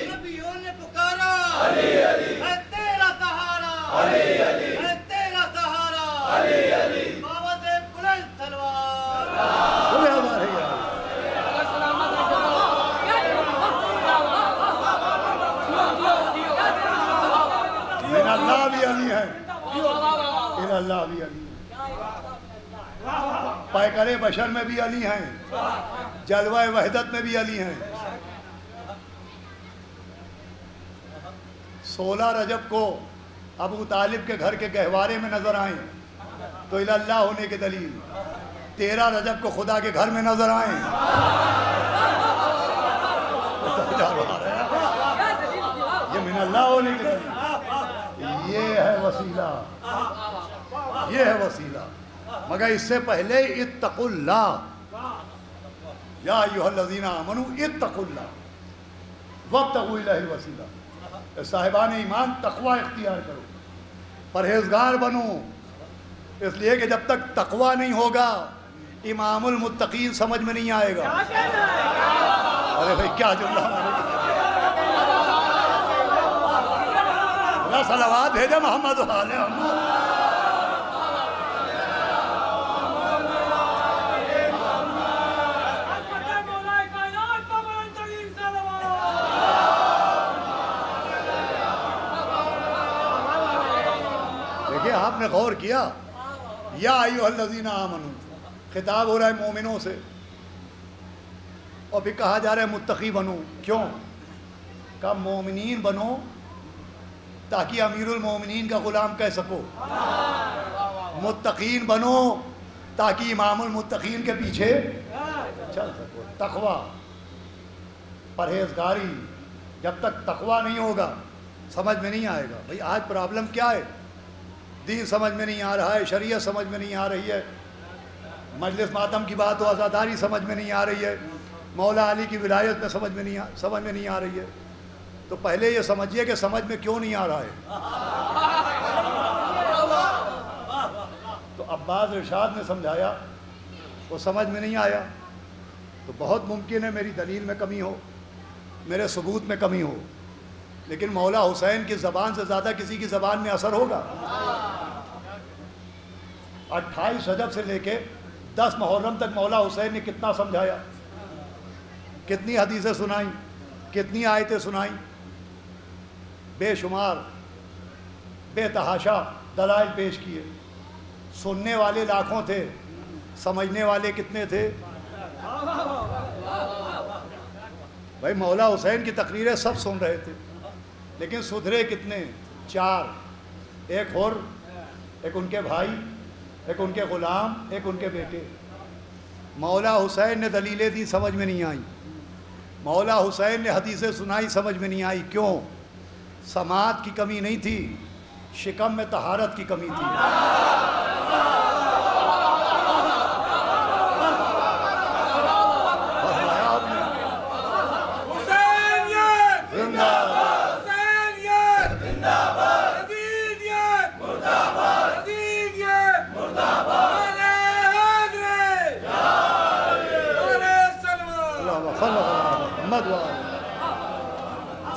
نبیوں نے پکارا، اے تیرا سہارا، اے تیرا سہارا، باوت بلند تلوار۔
من اللہ بھی علی ہے، من اللہ بھی علی ہے۔ پیکر بشر میں بھی علی ہیں، جلوہ وحدت میں بھی علی ہیں۔ 16 رجب کو ابو طالب کے گھر کے گہوارے میں نظر آئیں تو اللہ ہونے کے دلیل، 13 رجب کو خدا کے گھر میں نظر آئیں، یہ من اللہ ہونے کے دلیل، یہ ہے وسیلہ، یہ ہے وسیلہ۔ مگر اس سے پہلے اتقوا اللہ، یا ایھا الذین آمنوا اتقوا اللہ وابتغوا الیہ الوسیلہ۔ صاحبان ایمان تقوی اختیار کرو، پرہیزگار بنو، اس لیے کہ جب تک تقوی نہیں ہوگا امام المتقین سمجھ میں نہیں آئے گا۔ ارے بھائی کیا جملہ اللہ صلوات بھیجے محمد و آل محمد۔ دیکھیں آپ نے غور کیا، یا ایھا الذین آمنوا خطاب ہو رہا ہے مومنوں سے، اور پھر کہا جا رہا ہے متقی بنو۔ کیوں؟ کہ مومنین بنو تاکہ امیر المومنین کا غلام کہہ سکو، متقین بنو تاکہ امام المتقین کے پیچھے چل سکو۔ تقوی، پرہیزگاری، جب تک تقوی نہیں ہوگا سمجھ میں نہیں آئے گا۔ بھئی آج پرابلم کیا ہے؟ دین سمجھ میں نہیں آ رہا ہے، شریعت سمجھ میں نہیں آ رہی ہے، مجلس ماتم کی بات و عزاداری سمجھ میں نہیں آ رہی ہے، مولا علی کی ولایت میں سمجھ میں نہیں آ رہی ہے۔ تو پہلے یہ سمجھیے کہ سمجھ میں کیوں نہیں آ رہا ہے۔ تو عباس ارشاد نے سمجھایا، وہ سمجھ میں نہیں آیا، تو بہت ممکن ہے میری دلیل میں کمی ہو، میرے ثبوت میں کمی ہو، لیکن مولا حسین کی زبان سے زیادہ کسی کی زبان میں اثر ہوگا۔ 28 رجب سے لے کے 10 محرم تک مولا حسین نے کتنا سمجھایا، کتنی حدیثیں سنائیں، کتنی آیتیں سنائیں، بے شمار بے تحاشا دلائل پیش کیے۔ سننے والے لاکھوں تھے، سمجھنے والے کتنے تھے؟ بھائی مولا حسین کی تقریریں سب سن رہے تھے، لیکن سدھرے کتنے؟ 4، ایک حر، ایک ان کے بھائی، ایک ان کے غلام، ایک ان کے بیٹے۔ مولا حسین نے دلیلیں دی، سمجھ میں نہیں آئی۔ مولا حسین نے حدیثیں سنائی، سمجھ میں نہیں آئی۔ کیوں؟ سماعت کی کمی نہیں تھی، شکم میں طہارت کی کمی تھی۔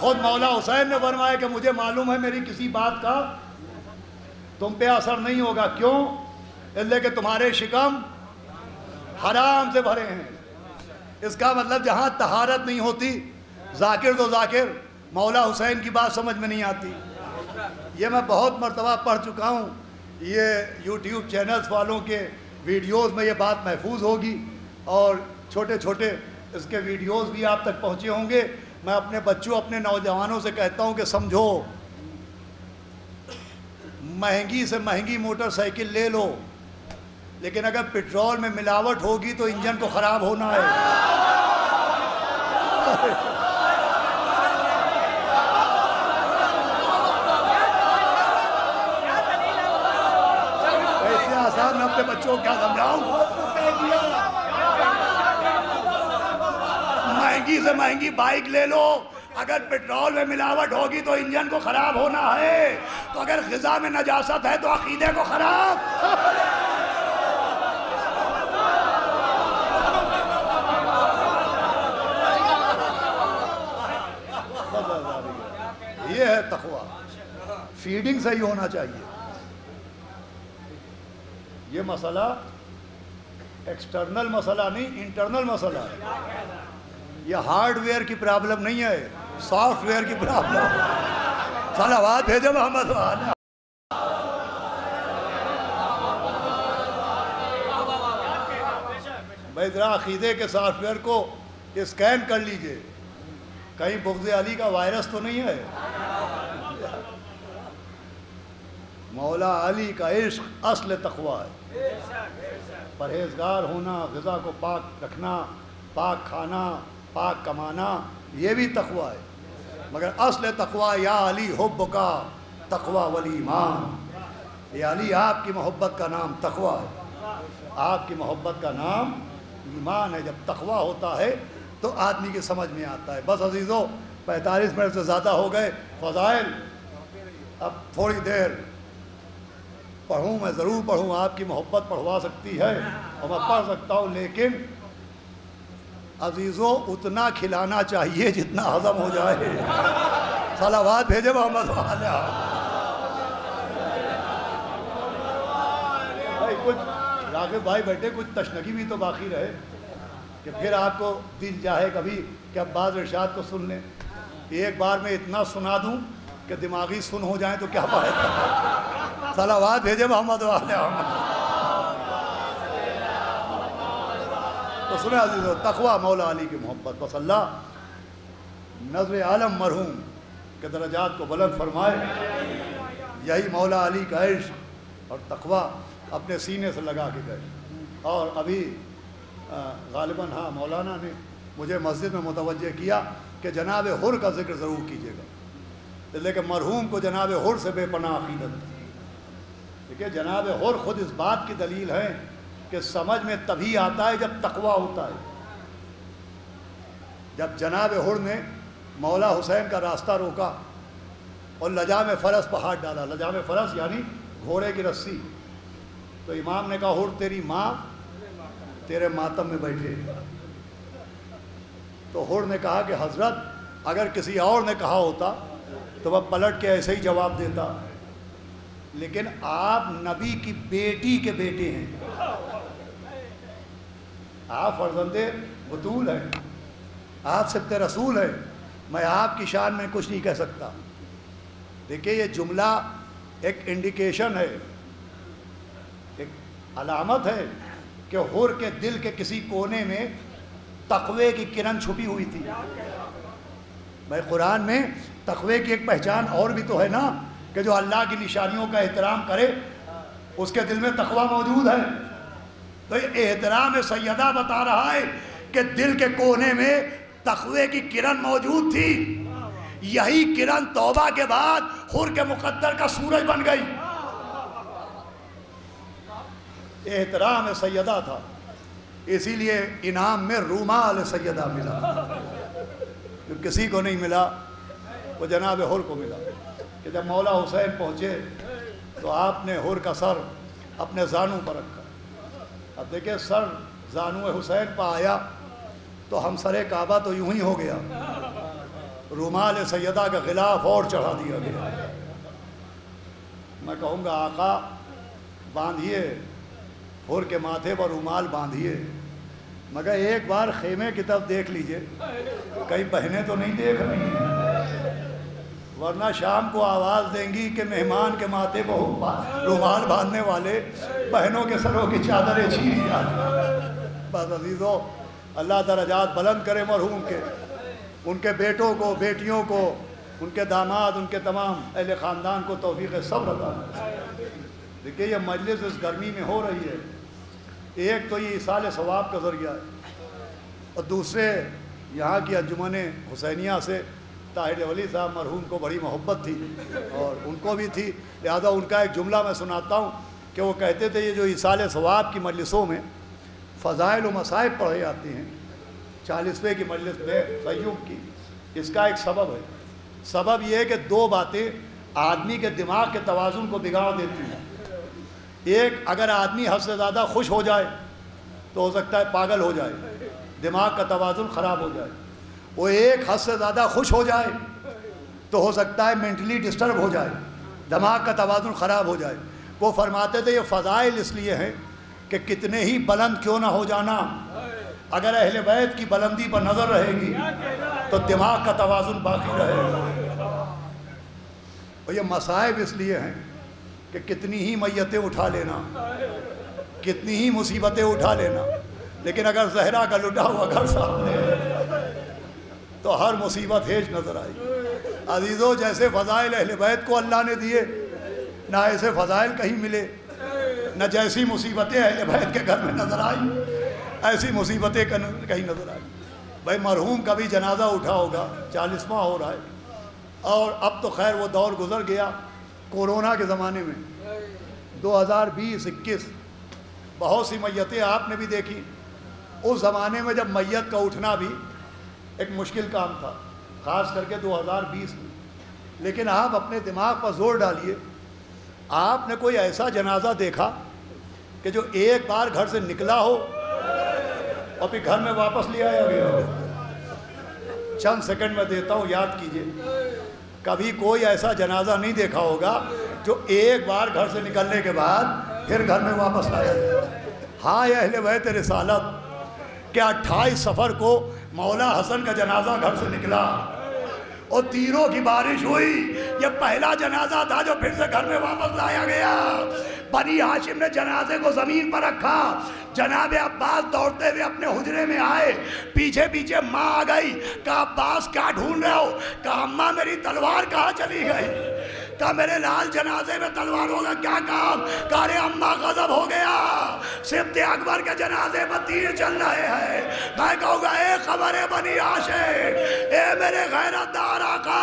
خود مولا حسین نے فرمایا کہ مجھے معلوم ہے میری کسی بات کا تم پہ اثر نہیں ہوگا۔ کیوں؟ اس لیے کہ تمہارے شکم حرام سے بھرے ہیں۔ اس کا مطلب جہاں طہارت نہیں ہوتی، ذاکر تو ذاکر، مولا حسین کی بات سمجھ میں نہیں آتی۔ یہ میں بہت مرتبہ پڑھ چکا ہوں، یہ یوٹیوب چینلز والوں کے ویڈیوز میں یہ بات محفوظ ہوگی، اور چھوٹے چھوٹے اس کے ویڈیوز بھی آپ تک پہنچے ہوں گے۔ میں اپنے بچوں، اپنے نوجوانوں سے کہتا ہوں کہ سمجھو، مہنگی سے مہنگی موٹر سائیکل لے لو، لیکن اگر پیٹرول میں ملاوٹ ہوگی تو انجن کو خراب ہونا ہے۔ ایسے آسان میں اپنے بچوں کو کیا سمجھاؤں؟ مہنگی سے مہنگی بائک لے لو، اگر پیٹرول میں ملاوٹ ہوگی تو انجن کو خراب ہونا ہے، تو اگر غذا میں نجاست ہے تو عقیدے کو خراب۔ یہ ہے تقوی، فیڈنگ صحیح ہونا چاہیے۔ یہ مسئلہ ایکسٹرنل مسئلہ نہیں، انٹرنل مسئلہ ہے۔ یہ ہارڈ ویئر کی پرابلم نہیں ہے، سافٹ ویئر کی پرابلم۔ صلوات بھیجے محمد و آل۔
بھائی ذرا عقیدے کے سافٹ ویئر کو اسکین کر لیجئے، کہیں بغض علی کا وائرس تو نہیں ہے؟ مولا علی کا عشق اصل تقوی ہے، پرہیزگار ہونا، غذا کو پاک رکھنا، پاک کھانا، پاک کمانا، یہ بھی تقوی ہے، مگر اصل تقوی یا علی حبک تقوی والایمان، یا علی آپ کی محبت کا نام تقوی ہے، آپ کی محبت کا نام ایمان ہے۔ جب تقوی ہوتا ہے تو آدمی کی سمجھ میں آتا ہے۔ بس عزیزو 45 منٹ سے زیادہ ہو گئے، فضائل اب تھوڑی دیر پڑھوں، میں ضرور پڑھوں، آپ کی محبت پڑھوا سکتی ہے اور میں پڑھ سکتا ہوں، لیکن عزیزو اتنا کھلانا چاہیے جتنا ہضم ہو جائے۔ صلوات بھیجے محمد علیہ۔ بھائی کچھ راغب بھائی بیٹھے، کچھ تشنگی بھی تو باقی رہے کہ پھر آپ کو دل چاہے کبھی کہ اب بعض ارشاد کو سن لیں۔ ایک بار میں اتنا سنا دوں کہ دماغی سن ہو جائیں تو کیا فائدہ۔ صلوات بھیجے محمد علیہ۔ تو سنیں عزیزو، تقوی مولا علی کی محبت، بس اللہ نظر عالم مرحوم کے درجات کو بلند فرمائے۔ یہی مولا علی کا عشق اور تقوی اپنے سینے سے لگا کے گئے۔ اور ابھی غالباً ہاں مولانا نے مجھے مسجد میں متوجہ کیا کہ جناب حر کا ذکر ضرور کیجیے گا، لیکن مرحوم کو جناب حر سے بے پناہ عقیدت تھی۔ دیکھیے جناب حر خود اس بات کی دلیل ہے کہ سمجھ میں تبھی آتا ہے جب تقوی ہوتا ہے۔ جب جناب حر نے مولا حسین کا راستہ روکا اور لجام فرس پر ہاتھ ڈالا، لجام فرس یعنی گھوڑے کی رسی، تو امام نے کہا حر تیری ماں تیرے ماتم میں بیٹھے۔ تو حر نے کہا کہ حضرت اگر کسی اور نے کہا ہوتا تو وہ پلٹ کے ایسے ہی جواب دیتا، لیکن آپ نبی کی بیٹی کے بیٹے ہیں، آپ فرزند بطول ہیں، آپ سبت رسول ہیں، میں آپ کی شان میں کچھ نہیں کہہ سکتا۔ دیکھیں یہ جملہ ایک انڈیکیشن ہے، ایک علامت ہے کہ حر کے دل کے کسی کونے میں تقوی کی کرن چھپی ہوئی تھی۔ بھائی قرآن میں تقوی کی ایک پہچان اور بھی تو ہے نا، کہ جو اللہ کی نشانیوں کا احترام کرے اس کے دل میں تقوی موجود ہے۔ تو یہ احترام سیدہ بتا رہا ہے کہ دل کے کونے میں تقوی کی کرن موجود تھی، یہی کرن توبہ کے بعد حر کے مقدر کا سورج بن گئی۔ احترام سیدہ تھا، اسی لیے انعام میں رومال سیدہ ملا، جو کسی کو نہیں ملا وہ جناب حر کو ملا۔ کہ جب مولا حسین پہنچے تو آپ نے حر کا سر اپنے زانوں پر رکھا۔ اب دیکھیں سر زانو حسین پہ آیا تو ہم سر کعبہ تو یوں ہی ہو گیا، رومال سیدہ کا غلاف اور چڑھا دیا گیا۔ میں کہوں گا آقا باندھیے حر کے ماتھے پر رومال باندھیے، مگر ایک بار خیمے کی طرف دیکھ لیجئے، کئی بہنیں تو نہیں دیکھ رہی ہیں، ورنہ شام کو آواز دیں گی کہ مہمان کے ماتھے کو رومال باندھنے والے بہنوں کے سروں کی چادریں چھینی جائیں۔ بس عزیزو اللہ درجات بلند کرے مرحوم کے، ان کے بیٹوں کو، بیٹیوں کو، ان کے داماد، ان کے تمام اہل خاندان کو توفیق صبر عطا فرمائے۔ دیکھیے یہ مجلس اس گرمی میں ہو رہی ہے، ایک تو یہ ایصال ثواب کا ذریعہ ہے، اور دوسرے یہاں کی انجمن حسینیہ سے طاہر ولی صاحب مرحوم کو بڑی محبت تھی اور ان کو بھی تھی، لہذا ان کا ایک جملہ میں سناتا ہوں کہ وہ کہتے تھے یہ جو ایصال ثواب کی مجلسوں میں فضائل و مصائب پڑھے جاتے ہیں، 40ویں کی مجلس میں سیوم کی، اس کا ایک سبب ہے۔ سبب یہ ہے کہ دو باتیں آدمی کے دماغ کے توازن کو بگاڑ دیتی ہیں۔ ایک، اگر آدمی حد سے زیادہ خوش ہو جائے تو ہو سکتا ہے پاگل ہو جائے، دماغ کا توازن خراب ہو جائے۔ وہ ایک حد سے زیادہ خوش ہو جائے تو ہو سکتا ہے مینٹلی ڈسٹرب ہو جائے، دماغ کا توازن خراب ہو جائے۔ وہ فرماتے تھے یہ فضائل اس لیے ہیں کہ کتنے ہی بلند کیوں نہ ہو جانا، اگر اہل بیت کی بلندی پر نظر رہے گی تو دماغ کا توازن باقی رہے گا۔ اور یہ مصائب اس لیے ہیں کہ کتنی ہی میتیں اٹھا لینا، کتنی ہی مصیبتیں اٹھا لینا،
لیکن اگر زہرا کا لٹا ہوا گھر سامنے تو ہر مصیبت ہیج نظر آئی۔ عزیزو جیسے فضائل اہل بیت کو اللہ نے دیے نہ ایسے فضائل کہیں ملے، نہ جیسی مصیبتیں اہل بیت کے گھر میں نظر آئی ایسی مصیبتیں کہیں نظر آئی۔ بھائی مرحوم کا بھی جنازہ اٹھا ہوگا، 40واں ہو رہا ہے، اور اب تو خیر وہ دور گزر گیا۔ کورونا کے زمانے میں 2020-21 بہت سی میتیں آپ نے بھی دیکھی۔ اس زمانے میں جب میت کا اٹھنا بھی ایک مشکل کام تھا، خاص کر کے 2020 میں، لیکن آپ اپنے دماغ پر زور ڈالیے، آپ نے کوئی ایسا جنازہ دیکھا کہ جو ایک بار گھر سے نکلا ہو اور پھر گھر میں واپس لے آیا گیا؟ چند سیکنڈ میں دیتا ہوں، یاد کیجئے، کبھی کوئی ایسا جنازہ نہیں دیکھا ہوگا جو ایک بار گھر سے نکلنے کے بعد پھر گھر میں واپس لایا گیا۔ ہاں یہ اہل بیت رسالت کہ 28 صفر کو مولا حسن کا جنازہ گھر سے نکلا اور تیروں کی بارش ہوئی، یہ پہلا جنازہ تھا جو پھر سے گھر میں واپس لایا گیا۔ بنی ہاشم نے جنازے کو زمین پر رکھا، جناب عباس دوڑتے ہوئے اپنے حجرے میں آئے، پیچھے پیچھے ماں آ گئی، کہا عباس کیا ڈھونڈ رہے ہو؟ کہا اماں میری تلوار کہاں چلی گئی؟ کہا میرے لال جنازے میں تلوار ہوگا کیا کام؟ کہا رے اماں غضب ہو گیا، سبط اکبر کے جنازے پر تیر چل رہے ہیں۔ میں کہوں گا اے خبر بنی ہاشم، اے میرے غیرت دار آقا،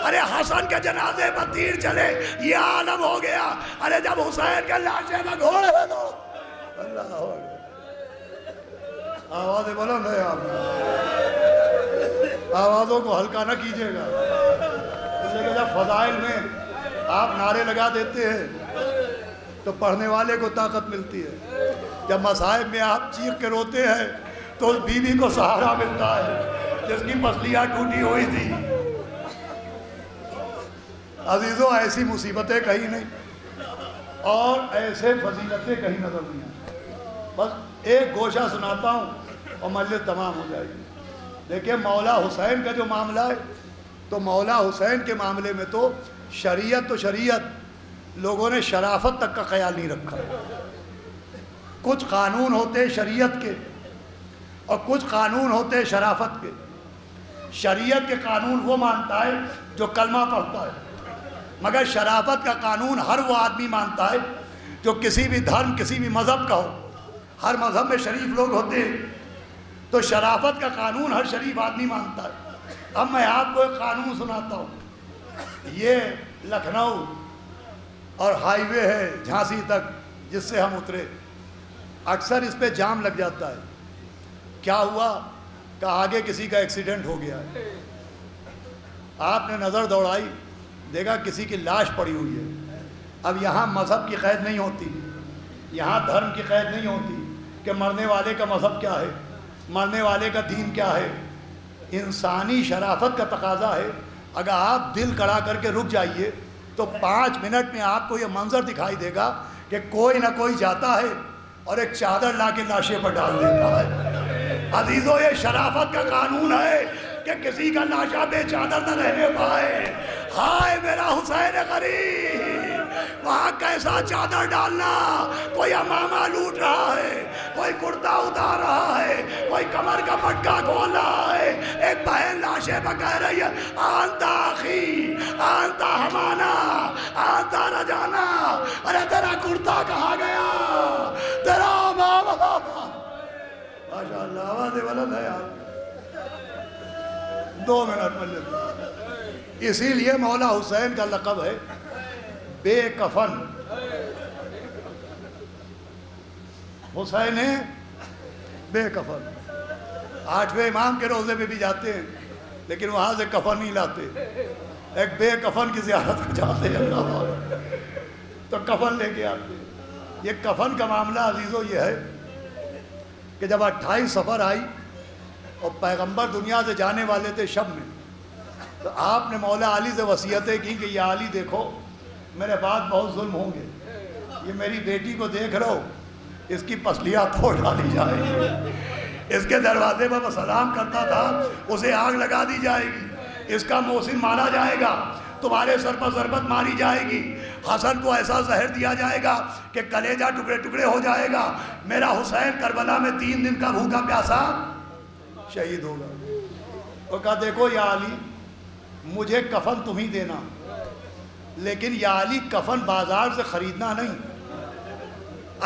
ارے حسن کے جنازے پر تیر چلے یہ عالم ہو گیا۔ ارے جب حسین کے لاشے میں گھوڑے میں دو اللہ ہو گیا۔ آوازیں بلند ہے آپ، آوازوں کو ہلکا نہ کیجیے گا، اس لیے کہ جب فضائل میں آپ نعرے لگا دیتے ہیں تو پڑھنے والے کو طاقت ملتی ہے، جب مصائب میں آپ چیخ کے روتے ہیں تو اس بیوی کو سہارا ملتا ہے جس کی پسلیاں ٹوٹی ہوئی تھی۔ عزیزوں ایسی مصیبتیں کہیں نہیں اور ایسے فضیلتیں کہیں نظر نہیں آئی۔ بس ایک گوشہ سناتا ہوں اور مجلس تمام ہو جائے گی۔ دیکھیں مولا حسین کا جو معاملہ ہے تو مولا حسین کے معاملے میں تو شریعت تو شریعت، لوگوں نے شرافت تک کا خیال نہیں رکھا۔ کچھ قانون ہوتے شریعت کے اور کچھ قانون ہوتے شرافت کے۔ شریعت کے قانون وہ مانتا ہے جو کلمہ پڑھتا ہے، مگر شرافت کا قانون ہر وہ آدمی مانتا ہے جو کسی بھی دھرم کسی بھی مذہب کا ہو۔ ہر مذہب میں شریف لوگ ہوتے ہیں تو شرافت کا قانون ہر شریف آدمی مانتا ہے۔ اب میں آپ کو ایک قانون سناتا ہوں۔ یہ لکھنؤ اور ہائی وے ہے جھانسی تک جس سے ہم اترے، اکثر اس پہ جام لگ جاتا ہے۔ کیا ہوا کہ آگے کسی کا ایکسیڈنٹ ہو گیا ہے، آپ نے نظر دوڑائی، دیکھا کسی کی لاش پڑی ہوئی ہے۔ اب یہاں مذہب کی قید نہیں ہوتی، یہاں دھرم کی قید نہیں ہوتی کہ مرنے والے کا مذہب کیا ہے، مرنے والے کا دین کیا ہے۔ انسانی شرافت کا تقاضا ہے، اگر آپ دل کڑا کر کے رک جائیے تو 5 منٹ میں آپ کو یہ منظر دکھائی دے گا کہ کوئی نہ کوئی جاتا ہے اور ایک چادر لا کے لاشے پر ڈال دیتا ہے۔ عزیزو یہ شرافت کا قانون ہے کہ کسی کا لاشا بے چادر نہ رہنے پائے۔ ہائے میرا حسین غریب، وہاں کیسا چادر ڈالنا، کوئی امامہ لوٹ رہا ہے، کوئی کرتا اتار رہا ہے، کوئی کمر کا پٹکا کھول رہا ہے، ایک بہن لاشے پر کہہ رہی ہے آنتا آخی، آنتا ہمانا، آنتا رجانا۔ ارے تیرا کرتا کہاں گیا، تیرا امامہ؟ ماشاءاللہ آوازیں بلند ہے آپ۔ 2 منٹ میں لیتے۔ اسی لیے مولا حسین کا لقب ہے بے کفن۔ حسین ہے بے کفن۔ 8ویں امام کے روزے پہ بھی جاتے ہیں لیکن وہاں سے کفن نہیں لاتے، ایک بے کفن کی زیارت کو جاتے ہیں اللہ تو کفن لے کے آتے ہیں۔ یہ کفن کا معاملہ عزیزو یہ ہے کہ جب 28 صفر آئی اور پیغمبر دنیا سے جانے والے تھے شب میں، تو آپ نے مولا علی سے وصیتیں کی کہ یا علی دیکھو میرے بعد بہت ظلم ہوں گے، یہ میری بیٹی کو دیکھ رہو، اس کی پسلیاں توڑ ڈالی جائے گی، اس کے دروازے پر سلام کرتا تھا اسے آگ لگا دی جائے گی، اس کا محسن مارا جائے گا، تمہارے سر پر ضربت ماری جائے گی، حسن کو ایسا زہر دیا جائے گا کہ کلیجہ ٹکڑے ٹکڑے ہو جائے گا، میرا حسین کربلا میں 3 دن کا بھوکا پیاسا شہید ہوگا۔ اور کہا دیکھو یا علی، مجھے کفن تم ہی دینا، لیکن یا علی کفن بازار سے خریدنا نہیں،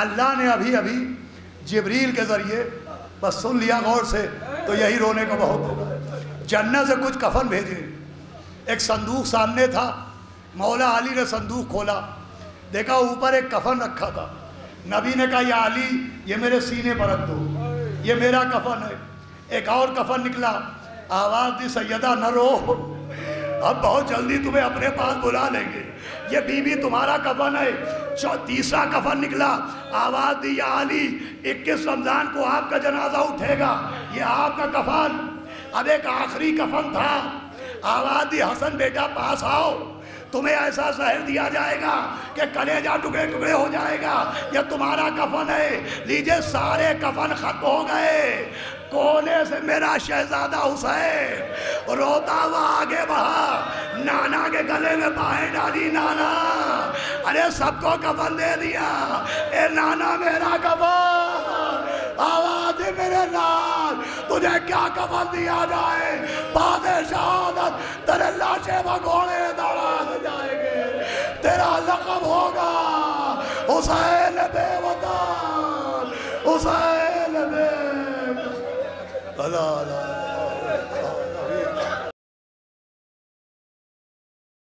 اللہ نے ابھی جبریل کے ذریعے، بس سن لیا غور سے تو یہی رونے کا بہت ہوگا، جنت سے کچھ کفن بھیجے۔ ایک صندوق سامنے تھا، مولا علی نے صندوق کھولا، دیکھا اوپر ایک کفن رکھا تھا، نبی نے کہا یا علی یہ میرے سینے پر رکھ دو، یہ میرا کفن ہے۔ ایک اور کفن نکلا، آواز دی سیدہ نہ رو، اب بہت جلدی تمہیں اپنے پاس بلا لیں گے، یہ بی بی تمہارا کفن ہے۔ تیسرا کفن نکلا، آواز دی یا علی 21 رمضان کو آپ کا جنازہ اٹھے گا، یہ آپ کا کفن۔ اب ایک آخری کفن تھا، آواز دی حسن بیٹا پاس آؤ، تمہیں ایسا زہر دیا جائے گا کہ کلیجہ ٹکڑے ٹکڑے ہو جائے گا، یہ تمہارا کفن ہے۔ لیجئے سارے کفن ختم ہو گئے، کونے سے میرا شہزادہ حسین روتا ہوا آگے بڑھا، نانا کے گلے میں باہیں ڈالی، نانا ارے سب کو کفن دے دیا، اے نانا میرا کفن، آواز دے میرے لال، تجھے کیا کفن دیا جائے، بعد شہادت تیرے لاشے بھگوڑے دراز جائیں گے، تیرا لقب ہوگا حسین بے وطن، حسین